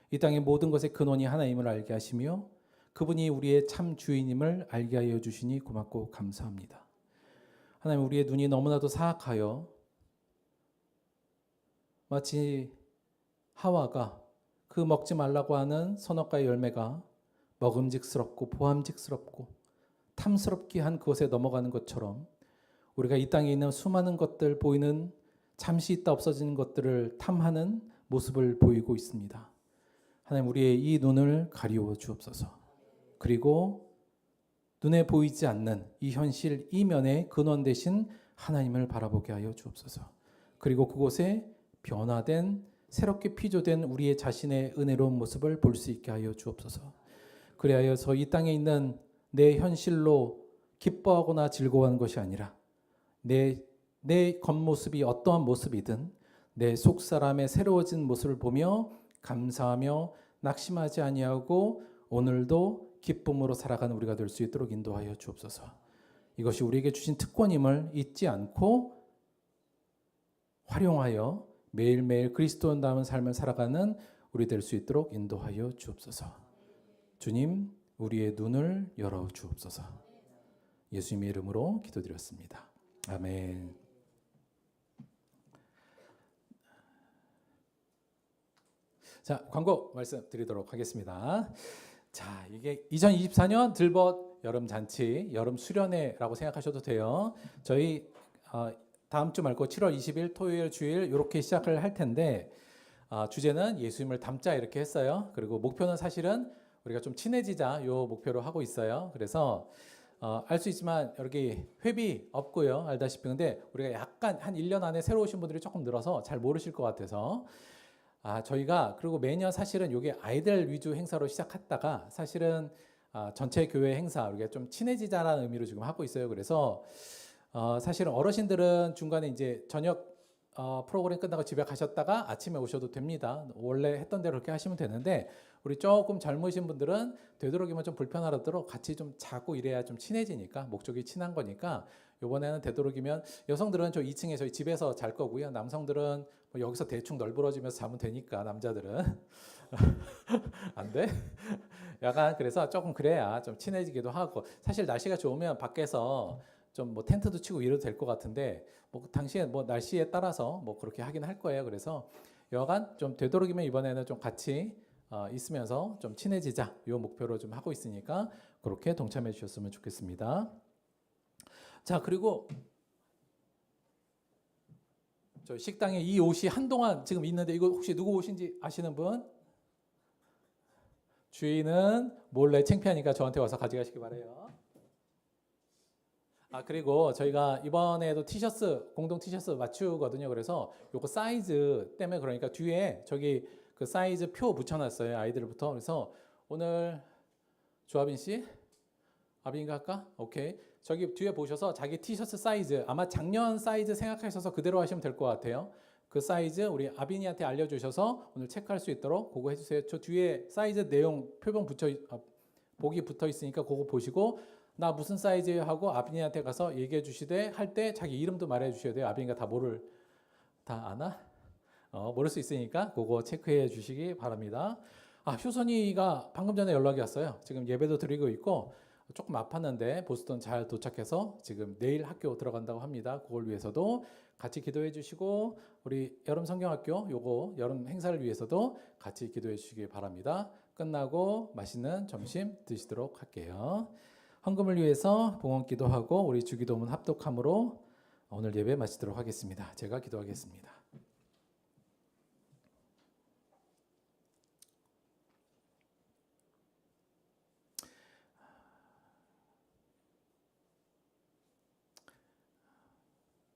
[SPEAKER 4] 이 땅의 모든 것의 근원이 하나님을 알게 하시며 그분이 우리의 참 주인임을 알게 하여 주시니 고맙고 감사합니다. 하나님, 우리의 눈이 너무나도 사악하여 마치 하와가 그 먹지 말라고 하는 선악과의 열매가 먹음직스럽고 보암직스럽고 탐스럽게 한 그것에 넘어가는 것처럼 우리가 이 땅에 있는 수많은 것들, 보이는 잠시 있다 없어지는 것들을 탐하는 모습을 보이고 있습니다. 하나님, 우리의 이 눈을 가리워 주옵소서. 그리고 눈에 보이지 않는 이 현실 이면의 근원 되신 하나님을 바라보게 하여 주옵소서. 그리고 그곳에 변화된 새롭게 피조된 우리의 자신의 은혜로운 모습을 볼 수 있게 하여 주옵소서. 그리하여서 이 땅에 있는 내 현실로 기뻐하거나 즐거워하는 것이 아니라 내 겉모습이 어떠한 모습이든 내 속사람의 새로워진 모습을 보며 감사하며 낙심하지 아니하고 오늘도 기쁨으로 살아가는 우리가 될 수 있도록 인도하여 주옵소서. 이것이 우리에게 주신 특권임을 잊지 않고 활용하여 매일매일 그리스도인다운 삶을 살아가는 우리 될 수 있도록 인도하여 주옵소서. 주님, 우리의 눈을 열어 주옵소서. 예수님의 이름으로 기도드렸습니다. 아멘. 자, 광고 말씀드리도록 하겠습니다. 자, 이게 2024년 들벗 여름 잔치, 여름 수련회라고 생각하셔도 돼요. 저희 다음 주 말고 7월 20일 토요일 주일 이렇게 시작을 할 텐데 주제는 예수님을 닮자 이렇게 했어요. 그리고 목표는 사실은 우리가 좀 친해지자 요 목표로 하고 있어요. 그래서 알 수 있지만 여기 회비 없고요. 알다시피 근데 우리가 약간 한 1년 안에 새로 오신 분들이 조금 늘어서 잘 모르실 것 같아서 저희가 그리고 매년 사실은 이게 아이들 위주 행사로 시작했다가 사실은 전체 교회 행사 우리가 좀 친해지자라는 의미로 지금 하고 있어요. 그래서 사실은 어르신들은 중간에 이제 저녁 프로그램 끝나고 집에 가셨다가 아침에 오셔도 됩니다. 원래 했던 대로 그렇게 하시면 되는데 우리 조금 젊으신 분들은 되도록이면 좀 불편하더라도 같이 좀 자고 이래야 좀 친해지니까 목적이 친한 거니까 이번에는 되도록이면 여성들은 저 2층에 저희 집에서 잘 거고요. 남성들은 뭐 여기서 대충 널브러지면서 자면 되니까 남자들은 안 돼? 약간 그래서 조금 그래야 좀 친해지기도 하고 사실 날씨가 좋으면 밖에서 좀 뭐 텐트도 치고 이래도 될 것 같은데 뭐 당시에 뭐 날씨에 따라서 뭐 그렇게 하긴 할 거예요. 그래서 여간 좀 되도록이면 이번에는 좀 같이 있으면서 좀 친해지자 이 목표로 좀 하고 있으니까 그렇게 동참해 주셨으면 좋겠습니다. 자, 그리고 저 식당에 이 옷이 한동안 지금 있는데 이거 혹시 누구 옷인지 아시는 분? 주인은 몰래 창피하니까 저한테 와서 가져가시기 바래요. 그리고 저희가 이번에도 티셔츠 공동 티셔츠 맞추거든요. 그래서 요거 사이즈 때문에 그러니까 뒤에 저기 그 사이즈 표 붙여놨어요. 아이들부터. 그래서 오늘 조아빈 씨, 아빈이가 할까? 오케이. 저기 뒤에 보셔서 자기 티셔츠 사이즈 아마 작년 사이즈 생각하셔서 그대로 하시면 될 것 같아요. 그 사이즈 우리 아빈이한테 알려주셔서 오늘 체크할 수 있도록 그거 해주세요. 저 뒤에 사이즈 내용 표본 보기 붙어 있으니까 그거 보시고 나 무슨 사이즈예요 하고 아빈이한테 가서 얘기해 주시되 할 때 자기 이름도 말해 주셔야 돼요. 아빈이가 다 아나? 모를 수 있으니까 그거 체크해 주시기 바랍니다. 효선이가 방금 전에 연락이 왔어요. 지금 예배도 드리고 있고 조금 아팠는데 보스턴 잘 도착해서 지금 내일 학교 들어간다고 합니다. 그걸 위해서도 같이 기도해 주시고 우리 여름 성경학교 요거 여름 행사를 위해서도 같이 기도해 주시기 바랍니다. 끝나고 맛있는 점심 드시도록 할게요. 헌금을 위해서 봉헌 기도하고 우리 주기도문 합독함으로 오늘 예배 마치도록 하겠습니다. 제가 기도하겠습니다.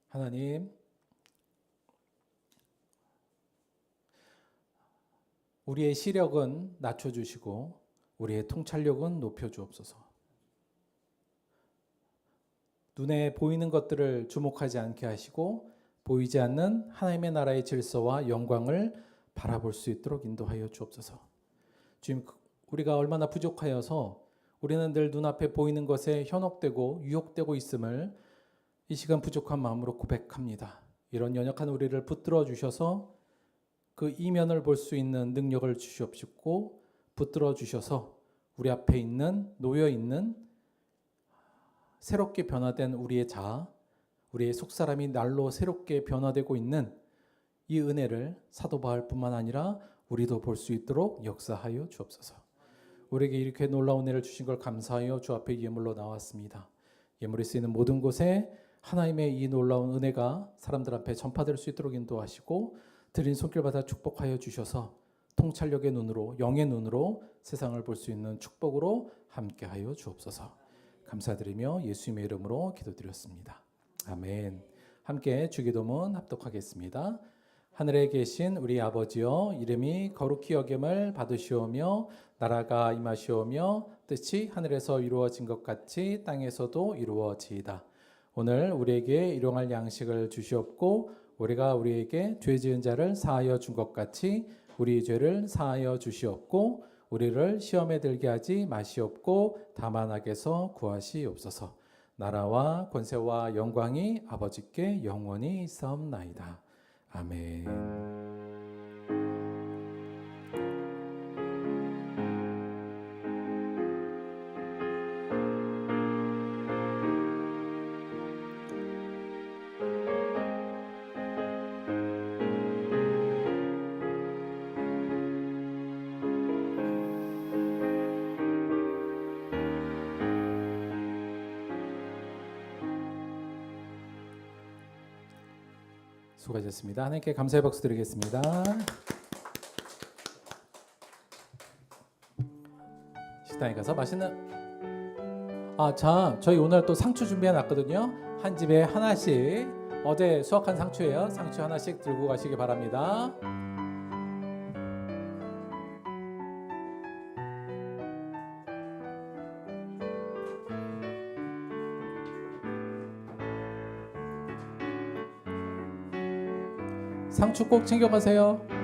[SPEAKER 4] 하나님, 우리의 시력은 낮춰주시고 우리의 통찰력은 높여주옵소서. 눈에 보이는 것들을 주목하지 않게 하시고 보이지 않는 하나님의 나라의 질서와 영광을 바라볼 수 있도록 인도하여 주옵소서. 주님, 우리가 얼마나 부족하여서 우리는 늘 눈앞에 보이는 것에 현혹되고 유혹되고 있음을 이 시간 부족한 마음으로 고백합니다. 이런 연약한 우리를 붙들어 주셔서 그 이면을 볼 수 있는 능력을 주시옵시고 붙들어 주셔서 우리 앞에 있는 놓여 있는 새롭게 변화된 우리의 자아, 우리의 속사람이 날로 새롭게 변화되고 있는 이 은혜를 사도 바울뿐만 아니라 우리도 볼 수 있도록 역사하여 주옵소서. 우리에게 이렇게 놀라운 은혜를 주신 걸 감사하여 주 앞에 예물로 나왔습니다. 예물이 쓰이는 모든 곳에 하나님의 이 놀라운 은혜가 사람들 앞에 전파될 수 있도록 인도하시고 드린 손길 받아 축복하여 주셔서 통찰력의 눈으로 영의 눈으로 세상을 볼 수 있는 축복으로 함께하여 주옵소서. 감사드리며 예수님의 이름으로 기도드렸습니다. 아멘. 함께 주기도문 합독하겠습니다. 하늘에 계신 우리 아버지여, 이름이 거룩히 여김을 받으시오며 나라가 임하시오며 뜻이 하늘에서 이루어진 것 같이 땅에서도 이루어지이다. 오늘 우리에게 일용할 양식을 주시옵고 우리가 우리에게 죄 지은 자를 사하여 준 것 같이 우리 죄를 사하여 주시옵고 우리를 시험에 들게 하지 마시옵고 다만 악에서 구하시옵소서. 나라와 권세와 영광이 아버지께 영원히 있사옵나이다. 아멘. 수고하셨습니다. 하나님께 감사의 박수 드리겠습니다. 식당에 가서 맛있는 참 저희 오늘 또 상추 준비해 놨거든요. 한 집에 하나씩 어제 수확한 상추예요. 상추 하나씩 들고 가시기 바랍니다. 상추 꼭 챙겨가세요.